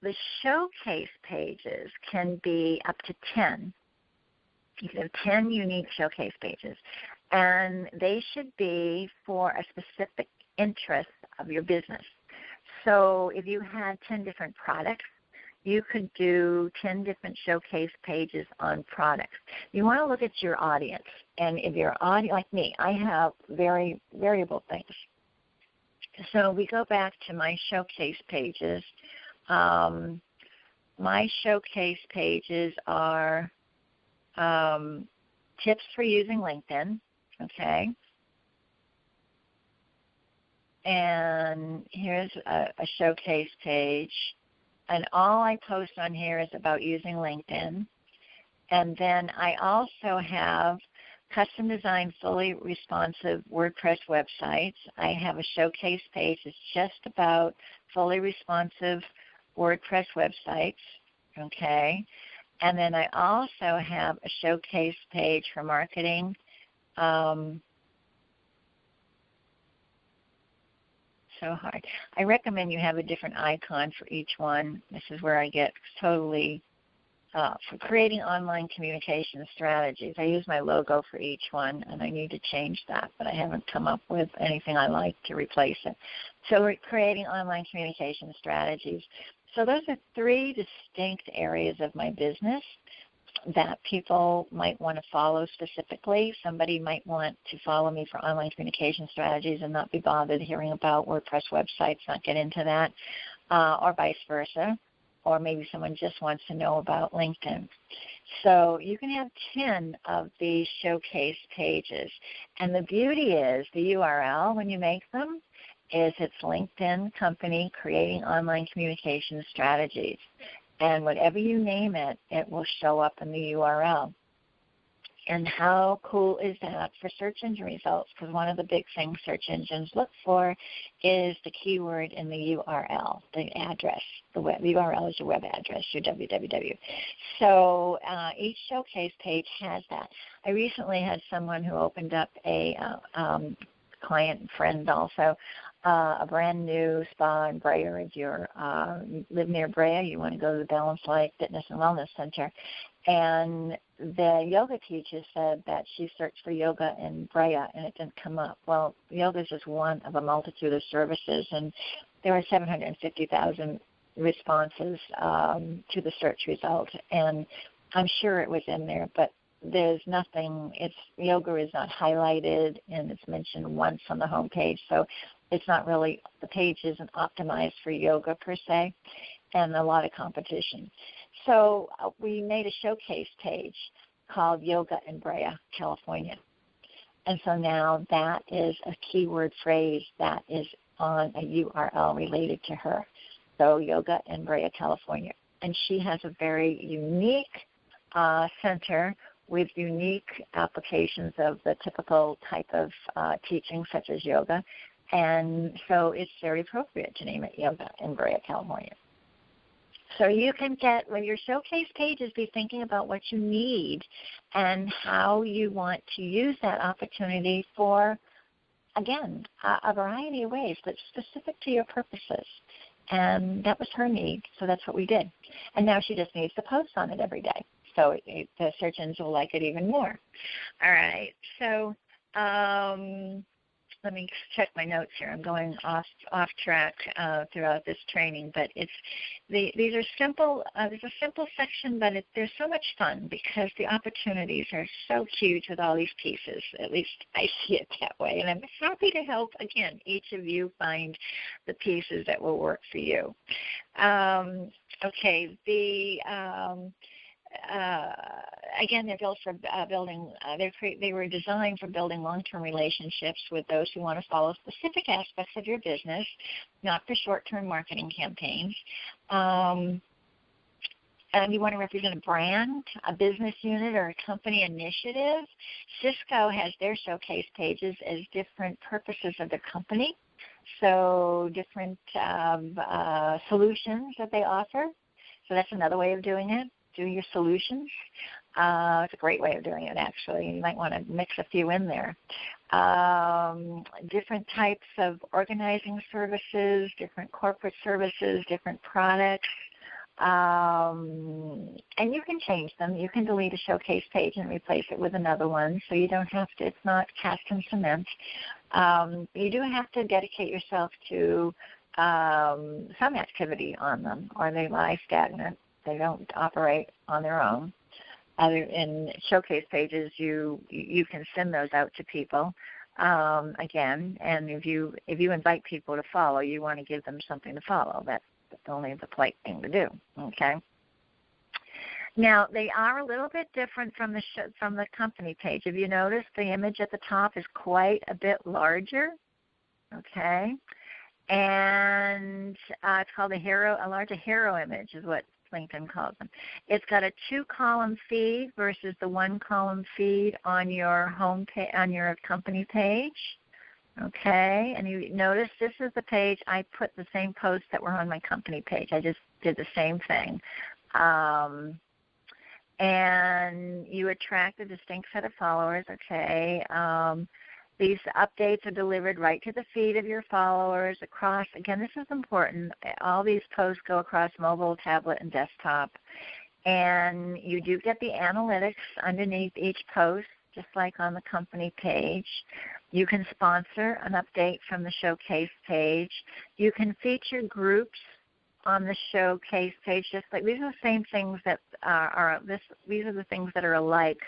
the showcase pages can be up to 10. You can have 10 unique showcase pages, and they should be for a specific interest of your business. So if you had 10 different products, you could do 10 different showcase pages on products. You want to look at your audience, and if your audience, like me, I have very variable things. So we go back to my showcase pages. My showcase pages are tips for using LinkedIn, okay? And here's a showcase page. And all I post on here is about using LinkedIn. And then I also have custom designed, fully responsive WordPress websites. I have a showcase page that's just about fully responsive WordPress websites, okay? And then I also have a showcase page for marketing. So hard. I recommend you have a different icon for each one. This is where I get totally, for creating online communication strategies. I use my logo for each one, and I need to change that, but I haven't come up with anything I like to replace it. So we're creating online communication strategies. So those are three distinct areas of my business that people might want to follow specifically. Somebody might want to follow me for online communication strategies and not be bothered hearing about WordPress websites, not get into that, or vice versa. Or maybe someone just wants to know about LinkedIn. So you can have 10 of these showcase pages. And the beauty is the URL when you make them is it's LinkedIn Company Creating Online Communication Strategies. And whatever you name it, it will show up in the URL. And how cool is that for search engine results? Because one of the big things search engines look for is the keyword in the URL, the address. The URL is your web address, your www. So each showcase page has that. I recently had someone who opened up a client and friend also, a brand new spa in Brea. If you live near Brea, you want to go to the Balanced Life Fitness and Wellness Center. And the yoga teacher said that she searched for yoga in Brea and it didn't come up. Well, yoga is just one of a multitude of services, and there were 750,000 responses to the search result. And I'm sure it was in there, but there's nothing, yoga is not highlighted and it's mentioned once on the home page, so it's not really, the page isn't optimized for yoga per se, and a lot of competition. So we made a showcase page called Yoga in Brea, California. And so now that is a keyword phrase that is on a URL related to her. So Yoga in Brea, California. And she has a very unique center with unique applications of the typical type of teaching such as yoga. And so it's very appropriate to name it Yoga in Brea, California. So you can get, when your showcase pages, be thinking about what you need and how you want to use that opportunity for, again, a variety of ways, but specific to your purposes. And that was her need, so that's what we did. And now she just needs to post on it every day. So the search engines will like it even more. All right, so let me check my notes here. I'm going off track throughout this training, but these are simple. There's a simple section, but there's so much fun because the opportunities are so huge with all these pieces. At least I see it that way, and I'm happy to help, again, each of you find the pieces that will work for you. Okay, again, they're built for building. They were designed for building long-term relationships with those who want to follow specific aspects of your business, not for short-term marketing campaigns. And you want to represent a brand, a business unit, or a company initiative. Cisco has their showcase pages as different purposes of the company, so different solutions that they offer. So that's another way of doing it. Do your solutions. It's a great way of doing it, actually. You might want to mix a few in there. Different types of organizing services, different corporate services, different products. And you can change them. You can delete a showcase page and replace it with another one, so you don't have to. It's not cast in cement. You do have to dedicate yourself to some activity on them, or they lie stagnant. They don't operate on their own. In showcase pages, you can send those out to people again. And if you invite people to follow, you want to give them something to follow. That's only the polite thing to do. Okay. Now they are a little bit different from the company page. If you notice, the image at the top is quite a bit larger. Okay. And it's called a larger hero image is what LinkedIn calls them. It's got a 2-column feed versus the 1-column feed on your home on your company page. Okay, and you notice this is the page I put the same posts that were on my company page. I just did the same thing. And you attract a distinct set of followers. Okay. These updates are delivered right to the feed of your followers across, again, this is important, all these posts go across mobile, tablet, and desktop. And you do get the analytics underneath each post, just like on the company page. You can sponsor an update from the showcase page. You can feature groups on the showcase page, just like these are the same things that these are the things that are alike.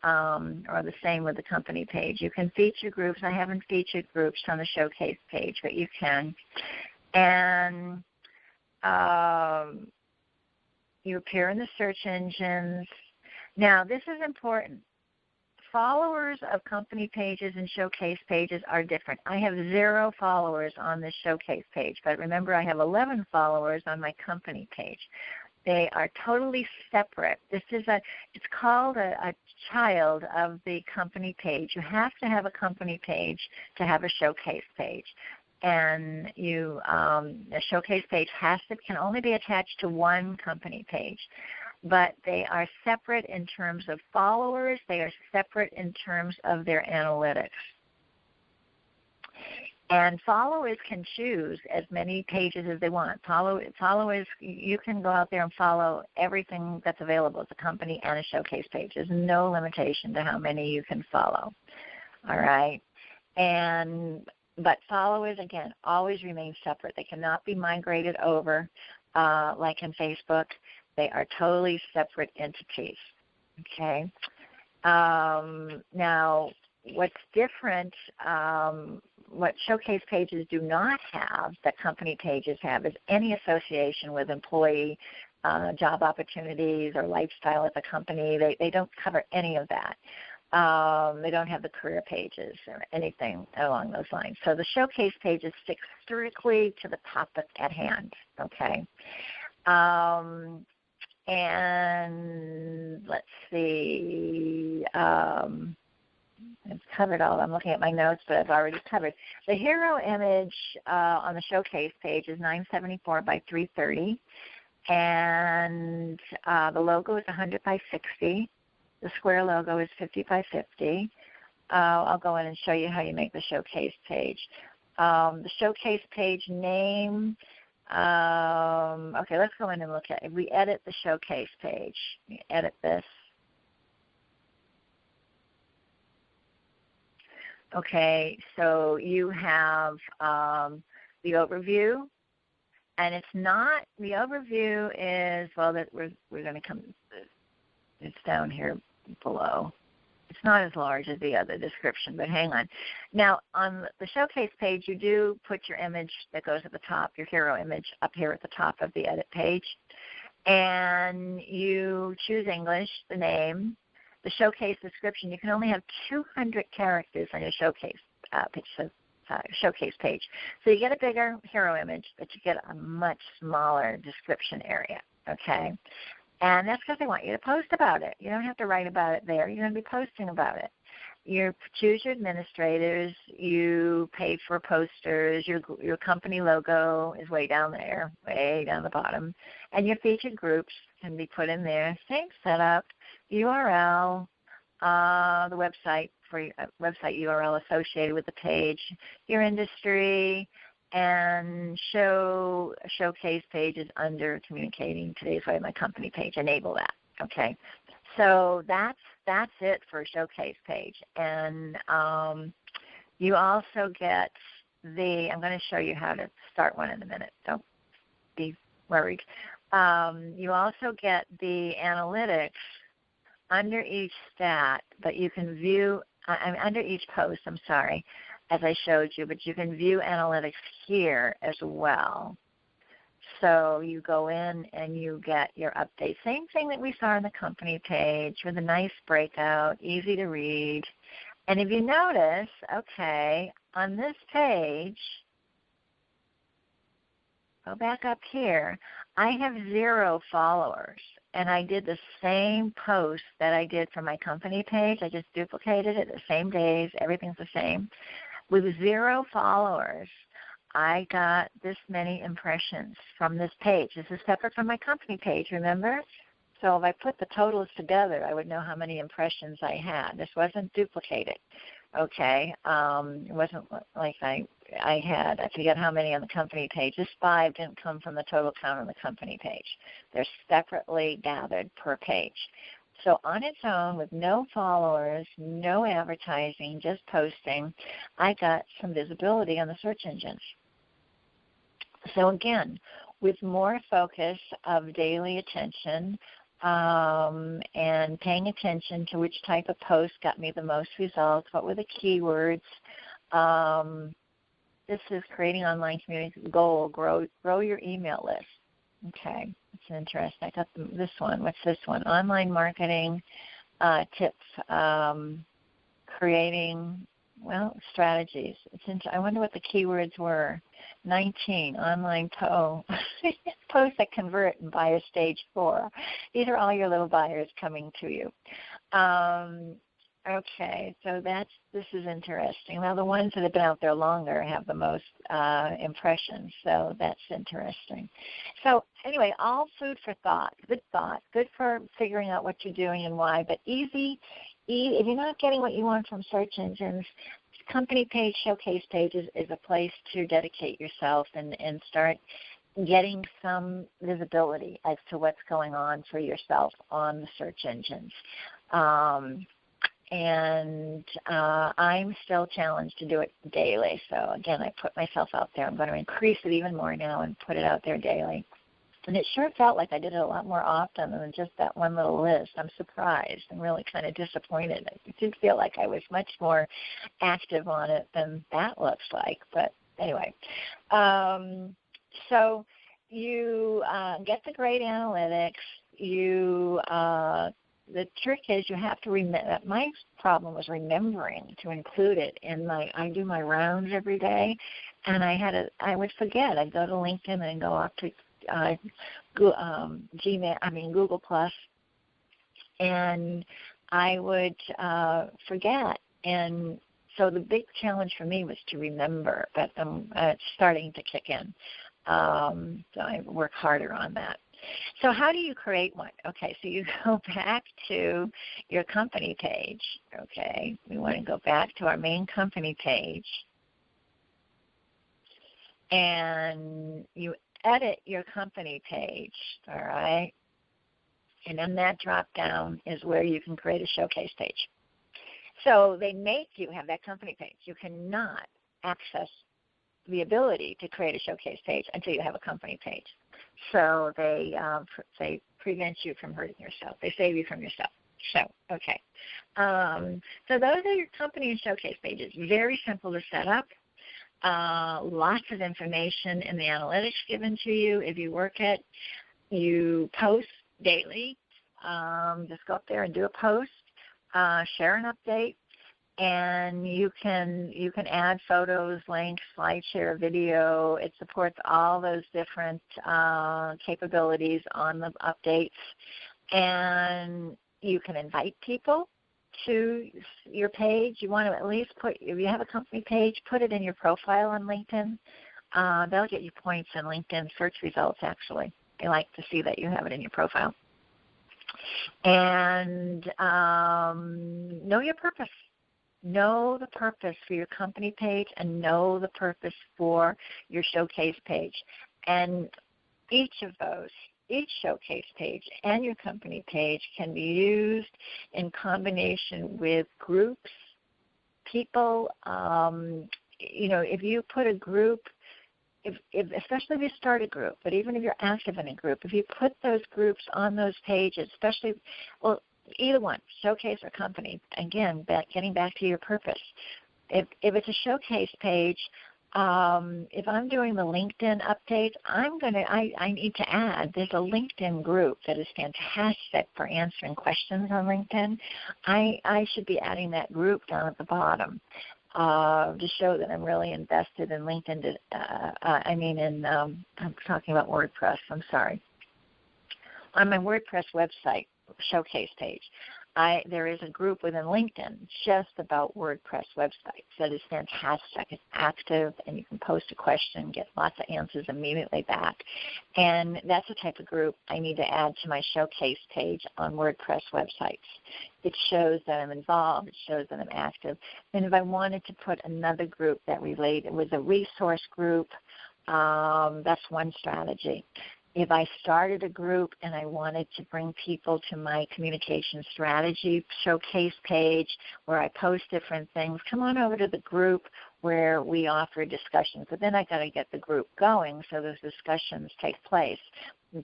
Or the same with the company page. You can feature groups. I haven't featured groups on the showcase page, but you can. And you appear in the search engines. Now, this is important. Followers of company pages and showcase pages are different. I have 0 followers on this showcase page, but remember I have 11 followers on my company page. They are totally separate. It's called a child of the company page. You have to have a company page to have a showcase page. And a showcase page can only be attached to one company page. But they are separate in terms of followers. They are separate in terms of their analytics. And followers can choose as many pages as they want. Followers, you can go out there and follow everything that's available as a company and a showcase page. There's no limitation to how many you can follow. All right? But followers, again, always remain separate. They cannot be migrated over like in Facebook. They are totally separate entities. Okay? Now, what's different, what showcase pages do not have that company pages have is any association with employee job opportunities or lifestyle at the company. They don't cover any of that. They don't have the career pages or anything along those lines. So the showcase pages stick strictly to the topic at hand, okay? And let's see, I've covered all. I'm looking at my notes, but I've already covered. The hero image on the showcase page is 974 by 330, and the logo is 100 by 60. The square logo is 50 by 50. I'll go in and show you how you make the showcase page. The showcase page name, okay, let's go in and look at it. We edit the showcase page. Edit this. Okay, so you have the overview, and it's not, the overview is, well, that we're going to come, it's down here below. It's not as large as the other description, but hang on. Now, on the showcase page, you do put your image that goes at the top, your hero image, up here at the top of the edit page, and you choose English, the name, the showcase description. You can only have 200 characters on your showcase page. So you get a bigger hero image, but you get a much smaller description area, okay? And that's because they want you to post about it. You don't have to write about it there. You're going to be posting about it. You choose your administrators. You pay for posters. Your company logo is way down there, way down the bottom. And your featured groups can be put in there. Same setup, URL, the website for website URL associated with the page, your industry, and showcase pages under communicating today's way, my company page. Enable that. Okay, so that's it for a showcase page. And you also get I'm going to show you how to start one in a minute. Don't be worried. You also get the analytics under each stat, but you can view under each post. I'm sorry. As I showed you, but you can view analytics here as well. So you go in and you get your updates. Same thing that we saw on the company page with a nice breakout, easy to read. And if you notice, okay, on this page, go back up here, I have 0 followers. And I did the same post that I did for my company page. I just duplicated it the same days. Everything's the same. With 0 followers, I got this many impressions from this page. This is separate from my company page, remember? So if I put the totals together, I would know how many impressions I had. This wasn't duplicated, okay? It wasn't like I forget how many on the company page. This 5 didn't come from the total count on the company page. They're separately gathered per page. So on its own, with no followers, no advertising, just posting, I got some visibility on the search engines. So again, with more focus of daily attention and paying attention to which type of post got me the most results, what were the keywords, this is creating online community goal, grow your email list. Okay, that's interesting. I got this one. What's this one? Online marketing tips, creating, strategies. I wonder what the keywords were. 19, online posts that convert and buyer stage 4. These are all your little buyers coming to you. Okay, so this is interesting. Now the ones that have been out there longer have the most impressions, so that's interesting. So anyway, all food for thought, good for figuring out what you're doing and why, but easy. If you're not getting what you want from search engines, company page, showcase pages is a place to dedicate yourself and start getting some visibility as to what's going on for yourself on the search engines. And I'm still challenged to do it daily. So, again, I put myself out there. I'm going to increase it even more now and put it out there daily. And it sure felt like I did it a lot more often than just that one little list. I'm surprised and really kind of disappointed. It did feel like I was much more active on it than that looks like. But anyway, so you get the great analytics. The trick is you have to remember. My problem was remembering to include it in I do my rounds every day, and I would forget. I'd go to LinkedIn and go off to Google Plus, and I would forget. And so the big challenge for me was to remember, but it's starting to kick in. So I work harder on that. So how do you create one? Okay, so you go back to your company page. Okay, we want to go back to our main company page, and you edit your company page, all right? And then that drop down is where you can create a showcase page. So they make you have that company page. You cannot access the ability to create a showcase page until you have a company page. So they prevent you from hurting yourself. They save you from yourself. So, okay. So those are your company and showcase pages. Very simple to set up. Lots of information in the analytics given to you. If you work it, you post daily. Just go up there and do a post. Share an update. And you can add photos, links, SlideShare, video. It supports all those different capabilities on the updates. And you can invite people to your page. You want to at least if you have a company page, put it in your profile on LinkedIn. They'll get you points in LinkedIn search results, actually. They like to see that you have it in your profile. And know your purpose. Know the purpose for your company page and know the purpose for your showcase page. And each showcase page and your company page can be used in combination with groups, people. If you put a group, especially if you start a group, but even if you're active in a group, if you put those groups on those pages, either one, showcase or company. Again, getting back to your purpose. If it's a showcase page, if I'm doing the LinkedIn updates, I need to add. There's a LinkedIn group that is fantastic for answering questions on LinkedIn. I should be adding that group down at the bottom to show that I'm really invested in LinkedIn. I'm talking about WordPress. I'm sorry. On my WordPress website showcase page, there is a group within LinkedIn just about WordPress websites that is fantastic. It's active, and you can post a question, get lots of answers immediately back. And that's the type of group I need to add to my showcase page on WordPress websites. It shows that I'm involved. It shows that I'm active. And if I wanted to put another group that related with a resource group, that's one strategy. If I started a group and I wanted to bring people to my communication strategy showcase page where I post different things, come on over to the group where we offer discussions. But then I got to get the group going so those discussions take place.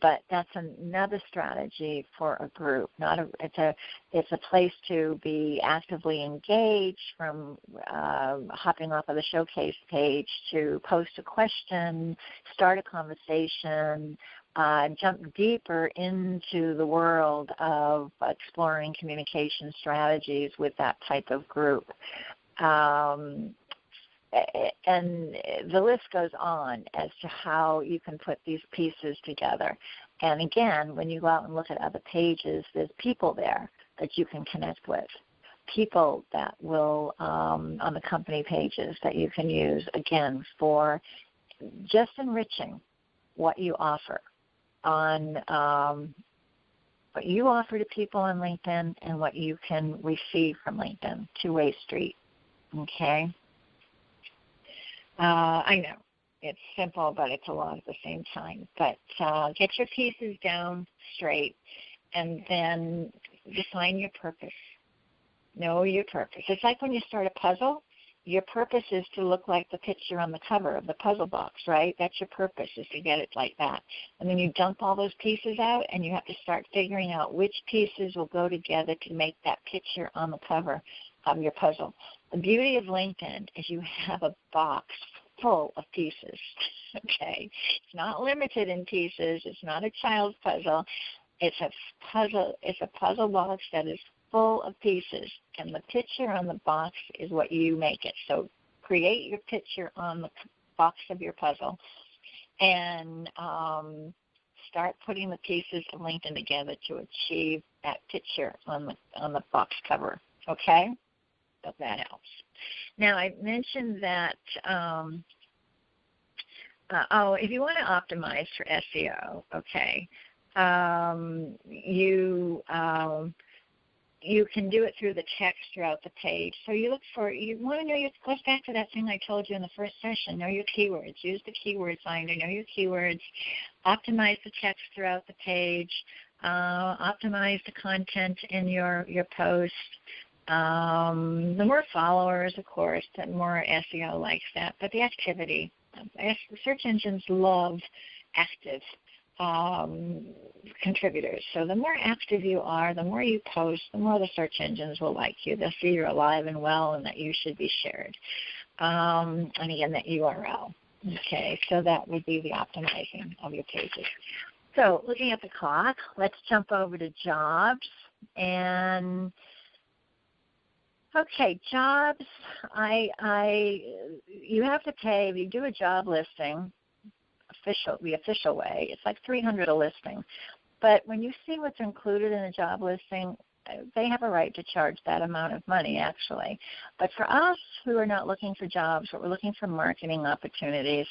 But that's another strategy for a group. It's a place to be actively engaged, from hopping off of the showcase page to post a question, start a conversation, jump deeper into the world of exploring communication strategies with that type of group. And the list goes on as to how you can put these pieces together. And again, when you go out and look at other pages, there's people there that you can connect with, people that will, on the company pages, that you can use, again, for just enriching what you offer on what you offer to people on LinkedIn and what you can receive from LinkedIn, two-way street, okay? I know it's simple, but it's a lot at the same time. But get your pieces down straight, and then define your purpose. Know your purpose. It's like when you start a puzzle. Your purpose is to look like the picture on the cover of the puzzle box, right? That's your purpose, is to get it like that. And then you dump all those pieces out, and you have to start figuring out which pieces will go together to make that picture on the cover of your puzzle. The beauty of LinkedIn is you have a box full of pieces, okay? It's not limited in pieces. It's not a child's puzzle. It's a puzzle box that is full of pieces, and the picture on the box is what you make it. So create your picture on the box of your puzzle, and start putting the pieces of LinkedIn together to achieve that picture on the box cover. Okay, so that helps. Now I mentioned that. If you want to optimize for SEO, okay, you can do it through the text throughout the page. So you want to know it goes back to that thing I told you in the first session, know your keywords. Use the keyword finder, know your keywords, optimize the text throughout the page, optimize the content in your post. The more followers, of course, the more SEO likes that, but the activity. Search engines love active contributors. So the more active you are, the more you post, the more the search engines will like you. They'll see you're alive and well and that you should be shared. And again, that URL. Okay, so that would be the optimizing of your pages. So looking at the clock, let's jump over to jobs. And okay, jobs, you have to pay, if you do a job listing, the official way, it's like $300 a listing. But when you see what's included in a job listing, they have a right to charge that amount of money, actually. But for us who are not looking for jobs, but we're looking for marketing opportunities,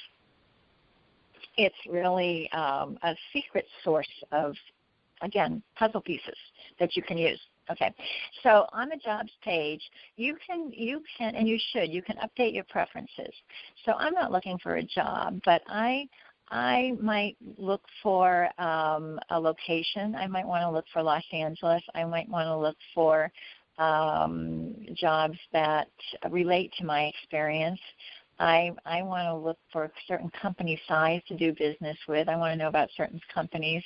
it's really a secret source of, again, puzzle pieces that you can use. Okay, so on the jobs page, you can, and you should, you can update your preferences. So I'm not looking for a job, but I might look for a location. I might want to look for Los Angeles. I might want to look for jobs that relate to my experience. I want to look for a certain company size to do business with. I want to know about certain companies.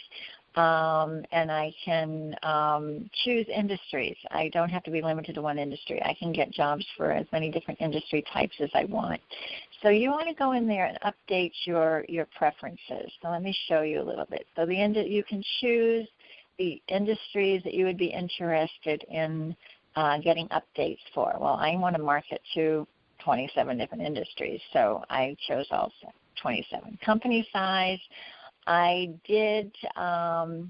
And I can choose industries. I don't have to be limited to one industry. I can get jobs for as many different industry types as I want. So you want to go in there and update your preferences. So let me show you a little bit. So you can choose the industries that you would be interested in getting updates for. Well, I want to market to 27 different industries, so I chose also 27. Company size. I did, they're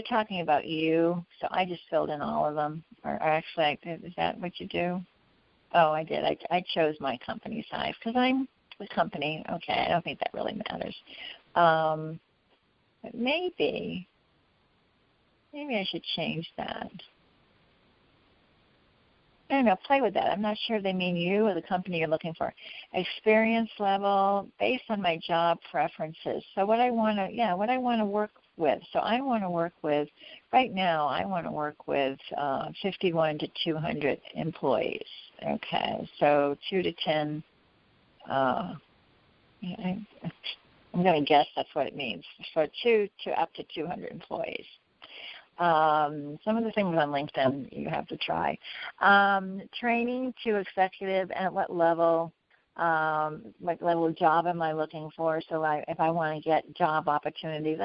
talking about you, so I just filled in all of them. Or actually, is that what you do? Oh, I did. I chose my company size because I'm the company. Okay, I don't think that really matters. But maybe I should change that. I don't know, play with that. I'm not sure if they mean you or the company you're looking for. Experience level based on my job preferences. So what I want to work with. So I want to work with, right now, I want to work with 51 to 200 employees. Okay, so 2 to 10, I'm going to guess that's what it means. So 2 to up to 200 employees. Some of the things on LinkedIn you have to try. Training to executive, at what level of job am I looking for? So if I want to get job opportunities,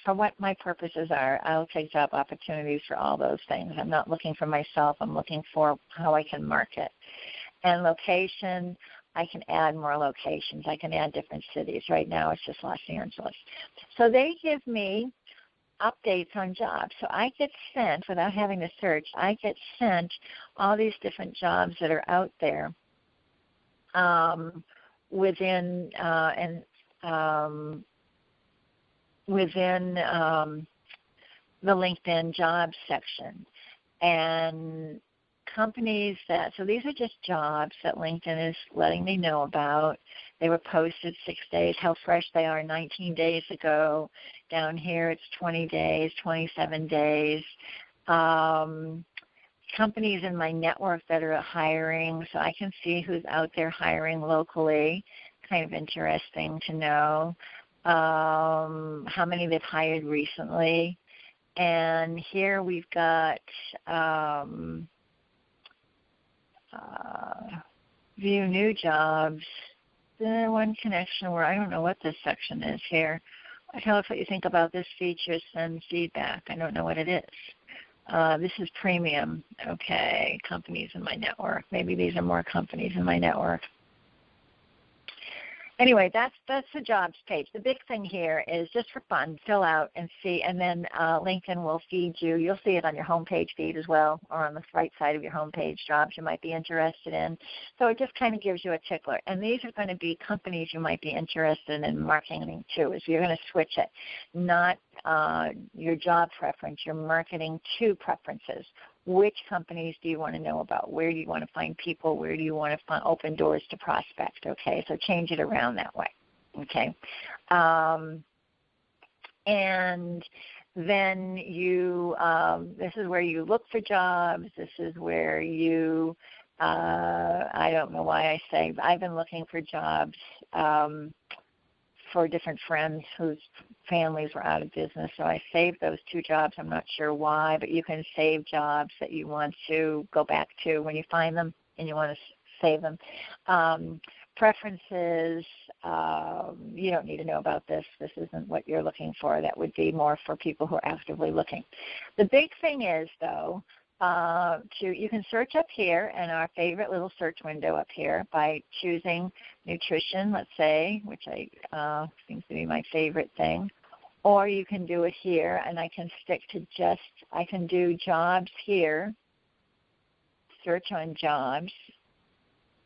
for what my purposes are, I'll take job opportunities for all those things. I'm not looking for myself. I'm looking for how I can market. And location, I can add more locations. I can add different cities. Right now it's just Los Angeles. So they give me updates on jobs. So I get sent, without having to search, I get sent all these different jobs that are out there within the LinkedIn jobs section. And companies so these are just jobs that LinkedIn is letting me know about. They were posted 6 days, how fresh they are 19 days ago. Down here it's 20 days, 27 days. Companies in my network that are hiring, so I can see who's out there hiring locally. Kind of interesting to know how many they've hired recently. And here we've got view new jobs. One connection where I don't know what this section is here. Tell us what you think about this feature, send feedback. I don't know what it is. This is premium. Okay, companies in my network. Maybe these are more companies in my network. Anyway, that's the jobs page. The big thing here is just for fun, fill out and see, and then LinkedIn will feed you. You'll see it on your homepage feed as well, or on the right side of your homepage, jobs you might be interested in. So it just kind of gives you a tickler. And these are going to be companies you might be interested in marketing to. So you're going to switch it, not your job preference, your marketing to preferences. Which companies do you want to know about? Where do you want to find people? Where do you want to open doors to prospect? Okay, so change it around that way. Okay, and then you, this is where you look for jobs. This is where you, I don't know why I say, I've been looking for jobs for different friends whose families were out of business. So I saved those 2 jobs. I'm not sure why, but you can save jobs that you want to go back to when you find them and you want to save them. Preferences, you don't need to know about this. This isn't what you're looking for. That would be more for people who are actively looking. The big thing is, though, you can search up here in our favorite little search window up here by choosing nutrition, let's say, which seems to be my favorite thing. Or you can do it here, and I can I can do jobs here, search on jobs,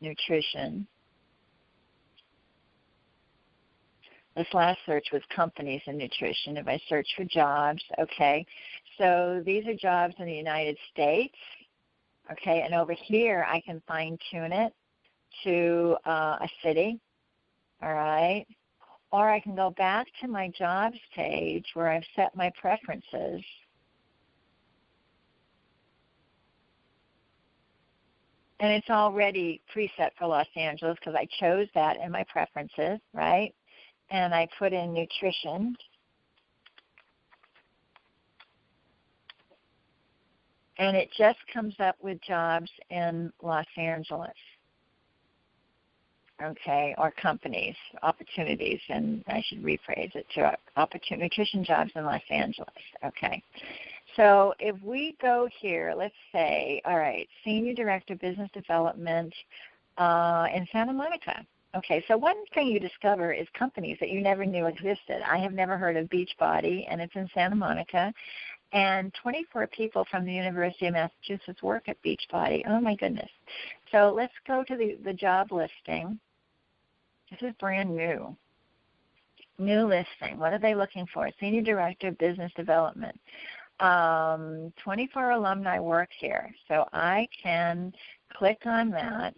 nutrition. This last search was companies in nutrition. If I search for jobs, okay. So these are jobs in the United States, okay. And over here I can fine-tune it to a city, all right. Or I can go back to my jobs page where I've set my preferences. And it's already preset for Los Angeles because I chose that in my preferences, right? And I put in nutrition. And it just comes up with jobs in Los Angeles, okay, or companies, opportunities, and I should rephrase it to nutrition jobs in Los Angeles, okay. So if we go here, let's say, all right, Senior Director of Business Development in Santa Monica. Okay, so one thing you discover is companies that you never knew existed. I have never heard of Beachbody, and it's in Santa Monica. And 24 people from the University of Massachusetts work at Beachbody. Oh, my goodness. So let's go to the job listing. This is brand new. New listing. What are they looking for? Senior Director of Business Development. 24 alumni work here. So I can click on that.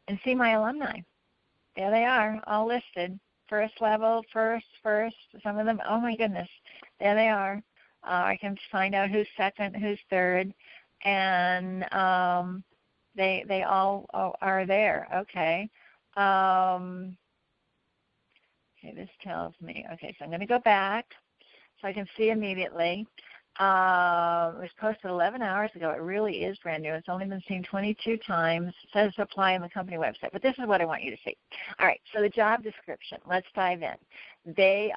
And see my alumni. There they are, all listed. First level, first, some of them, oh my goodness, there they are. I can find out who's second, who's third, and they all are there. Okay. Okay, this tells me. Okay, so I'm going to go back so I can see immediately. It was posted 11 hours ago. It really is brand new. It's only been seen 22 times. It says apply on the company website. But this is what I want you to see. All right, so the job description. Let's dive in. They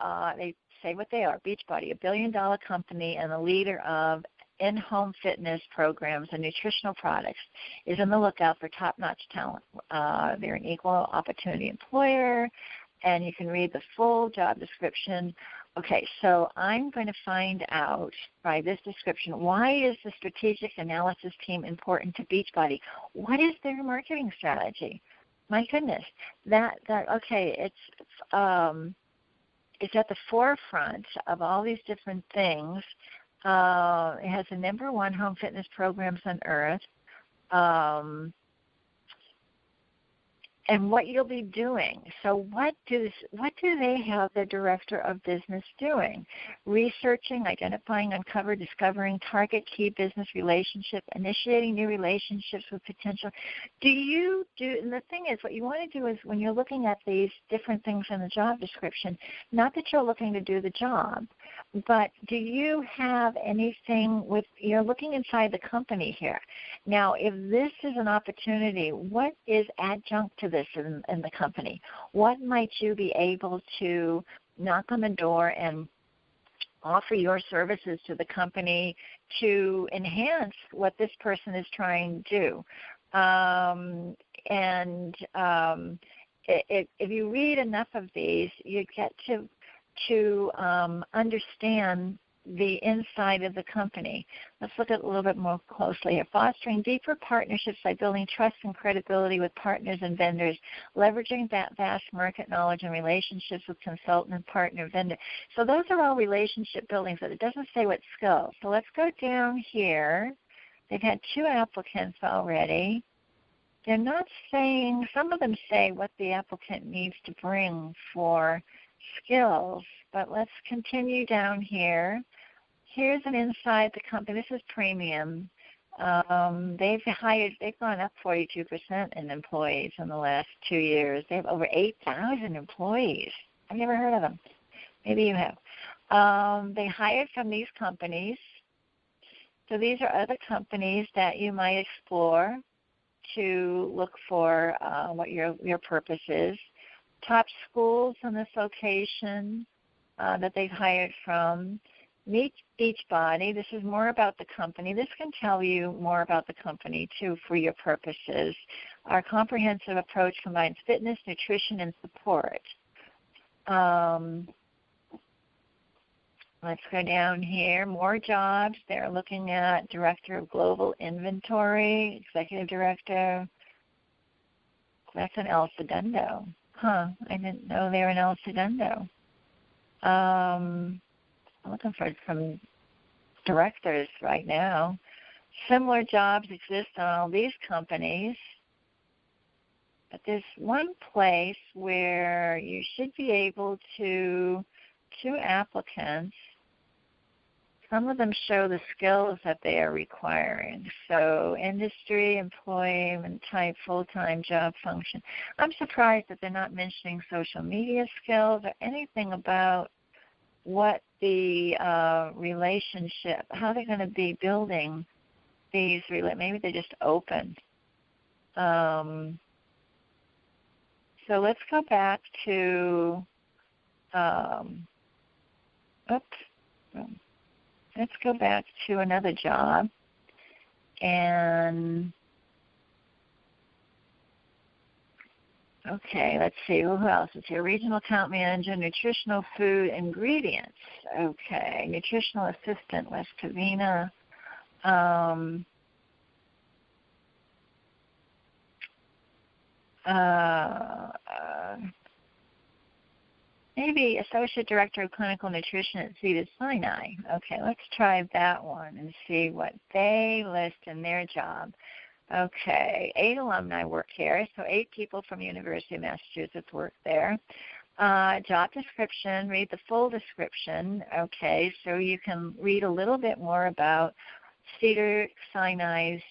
say what they are. Beachbody, $1 billion company and the leader of in-home fitness programs and nutritional products, is on the lookout for top-notch talent. They're an equal opportunity employer, and you can read the full job description. Okay, so I'm going to find out by this description, why is the strategic analysis team important to Beachbody? What is their marketing strategy? My goodness, okay, it's is at the forefront of all these different things. It has the #1 home fitness programs on earth. And what you'll be doing. So what do they have the director of business doing? Researching, identifying, uncover, discovering, target key business relationship, initiating new relationships with potential. And the thing is, what you want to do is when you're looking at these different things in the job description, not that you're looking to do the job, but do you have anything you're looking inside the company here. Now, if this is an opportunity, what is adjunct to this in the company? What might you be able to knock on the door and offer your services to the company to enhance what this person is trying to do? If you read enough of these, you get to understand the inside of the company. Let's look at it a little bit more closely here. Fostering deeper partnerships by building trust and credibility with partners and vendors, leveraging that vast market knowledge and relationships with consultant and partner vendor. So those are all relationship buildings, but it doesn't say what skills. So let's go down here. They've had 2 applicants already. They're not saying, some of them say what the applicant needs to bring for skills, but let's continue down here. Here's an inside the company. This is premium. They've gone up 42% in employees in the last 2 years. They have over 8,000 employees. I've never heard of them. Maybe you have. They hired from these companies. So these are other companies that you might explore to look for what your purpose is. Top schools in this location that they've hired from. Meet Beachbody. This is more about the company. This can tell you more about the company, too, for your purposes. Our comprehensive approach combines fitness, nutrition, and support. Let's go down here. More jobs. They're looking at Director of Global Inventory, Executive Director. That's in El Segundo. I didn't know they were in El Segundo. I'm looking for some directors right now. Similar jobs exist on all these companies. But there's one place where you should be able to, 2 applicants, some of them show the skills that they are requiring. So industry, employment type, full-time job function. I'm surprised that they're not mentioning social media skills or anything about what the relationship, how they're going to be building these, maybe they're just open. So let's go back to, let's go back to another job. And, okay, let's see, who else is here? Regional account manager, nutritional food ingredients. Okay, nutritional assistant, West Covina. Maybe Associate Director of Clinical Nutrition at Cedars-Sinai. Okay, let's try that one and see what they list in their job. Okay, 8 alumni work here, so 8 people from University of Massachusetts work there. Job description, read the full description. Okay, so you can read a little bit more about Cedars-Sinai's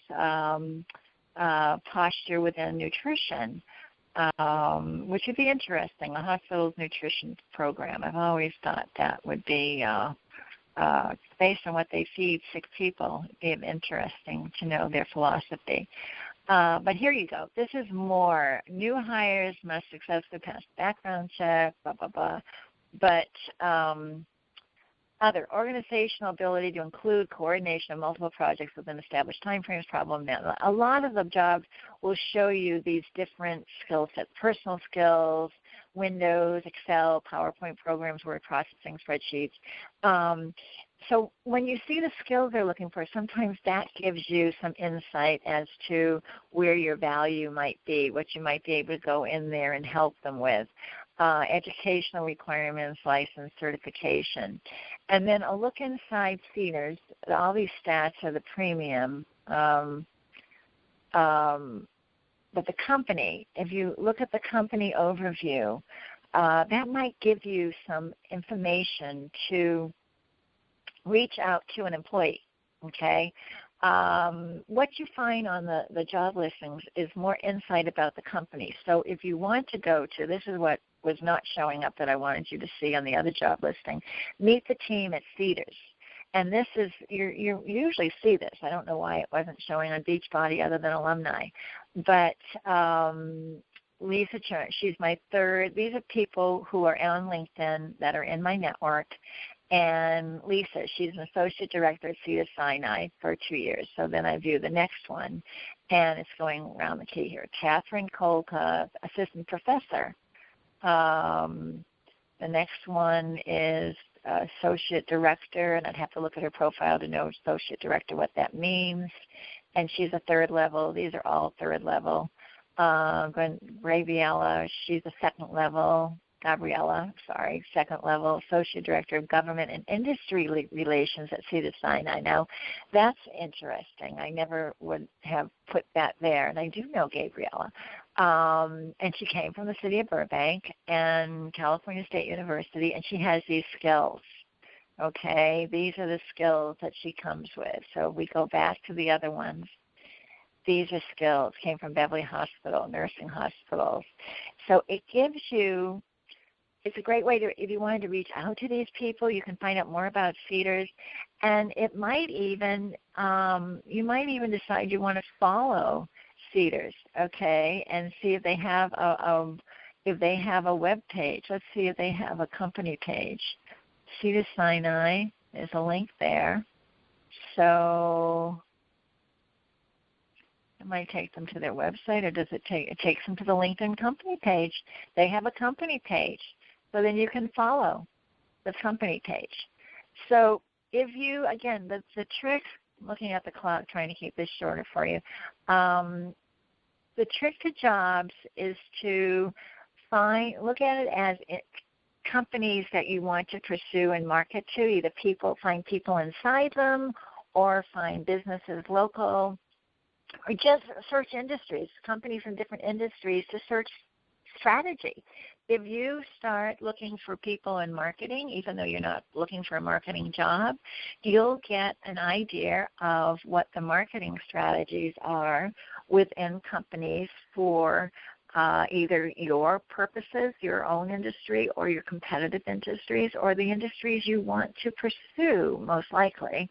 posture within nutrition. Which would be interesting, a hospital's nutrition program. I've always thought that would be, based on what they feed sick people, it'd be interesting to know their philosophy. But here you go. This is more. New hires must successfully pass background check, blah, blah, blah. But other organizational ability to include coordination of multiple projects within established timeframes, problem. Now, a lot of the jobs will show you these different skill sets, personal skills, Windows, Excel, PowerPoint programs, word processing, spreadsheets. So when you see the skills they're looking for, sometimes that gives you some insight as to where your value might be, what you might be able to go in there and help them with. Educational requirements, license, certification. And then a look inside Cedars. All these stats are the premium. But the company, if you look at the company overview, that might give you some information to reach out to an employee, okay? What you find on the job listings is more insight about the company. So if you want to go to, this is what was not showing up that I wanted you to see on the other job listing, meet the team at Cedars. And this is, you usually see this. I don't know why it wasn't showing on Beachbody other than alumni. But Lisa Chern, she's my third. These are people who are on LinkedIn that are in my network. And Lisa, she's an associate director at Cedars-Sinai for 2 years. So then I view the next one, and it's going around the key here. Catherine Kolka, assistant professor. The next one is associate director, and I'd have to look at her profile to know associate director what that means. And she's a third level. These are all third level. Gabriella, she's a second level. Second level, Associate Director of Government and Industry Relations at Cedars-Sinai. Now, that's interesting. I never would have put that there, and I do know Gabriella. And she came from the city of Burbank and California State University, and she has these skills. Okay, these are the skills that she comes with. So we go back to the other ones. These are skills, came from Beverly Hospital, nursing hospitals. So it gives you, it's a great way to, if you wanted to reach out to these people, you can find out more about Cedars. And it might even, you might even decide you want to follow Cedars, okay, and see if they have a web page. Let's see if they have a company page. Cedars-Sinai, there's a link there. So it might take them to their website, or does it take? It takes them to the LinkedIn company page. They have a company page, so then you can follow the company page. So if you, again, the trick, looking at the clock, trying to keep this shorter for you, the trick to jobs is to look at it as companies that you want to pursue and market to, either find people inside them, or find businesses local, or just search industries, companies in different industries to search strategy. If you start looking for people in marketing, even though you're not looking for a marketing job, you'll get an idea of what the marketing strategies are within companies for either your purposes, your own industry, or your competitive industries, or the industries you want to pursue, most likely,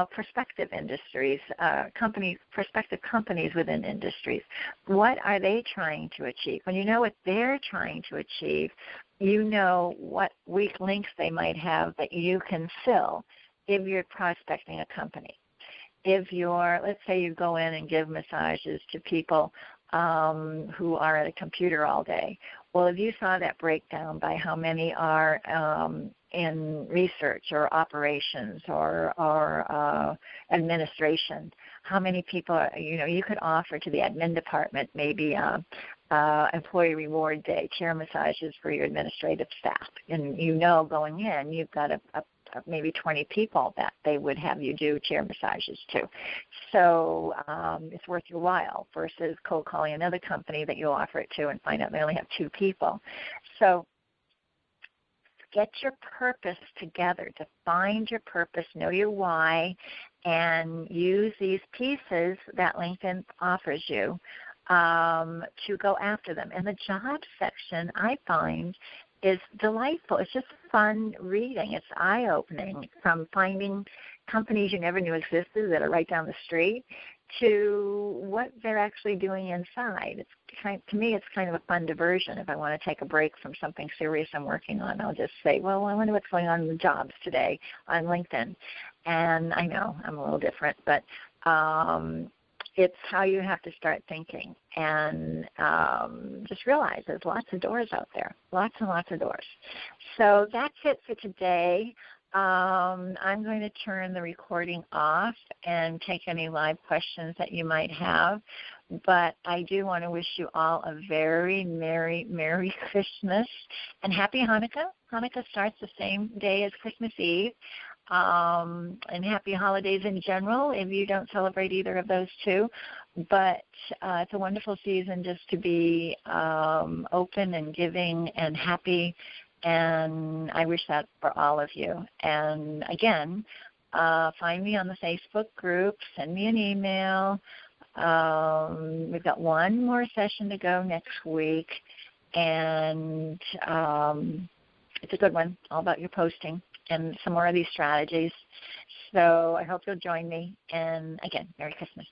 prospective industries, prospective companies within industries. What are they trying to achieve? When you know what they're trying to achieve, you know what weak links they might have that you can fill if you're prospecting a company. If let's say you go in and give massages to people who are at a computer all day. Well, if you saw that breakdown by how many are in research or operations or administration, how many people are, you could offer to the admin department maybe employee reward day, chair massages for your administrative staff. And going in, you've got maybe 20 people that they would have you do chair massages to. So it's worth your while versus cold calling another company that you'll offer it to and find out they only have 2 people. So get your purpose together, define your purpose, know your why, and use these pieces that LinkedIn offers you to go after them. And the jobs section, I find, is delightful. It's just fun reading. It's eye-opening, from finding companies you never knew existed that are right down the street to what they're actually doing inside. To me, it's kind of a fun diversion. If I want to take a break from something serious I'm working on, I'll just say, well, I wonder what's going on in the jobs today on LinkedIn. And I know I'm a little different, but it's how you have to start thinking and just realize there's lots of doors out there, lots and lots of doors. So that's it for today. I'm going to turn the recording off and take any live questions that you might have. But I do want to wish you all a very Merry Christmas and Happy Hanukkah. Hanukkah starts the same day as Christmas Eve. And happy holidays in general if you don't celebrate either of those two. But it's a wonderful season just to be open and giving and happy, and I wish that for all of you. And again, find me on the Facebook group, send me an email. We've got one more session to go next week, and it's a good one, all about your posting and some more of these strategies. So I hope you'll join me. And again, Merry Christmas.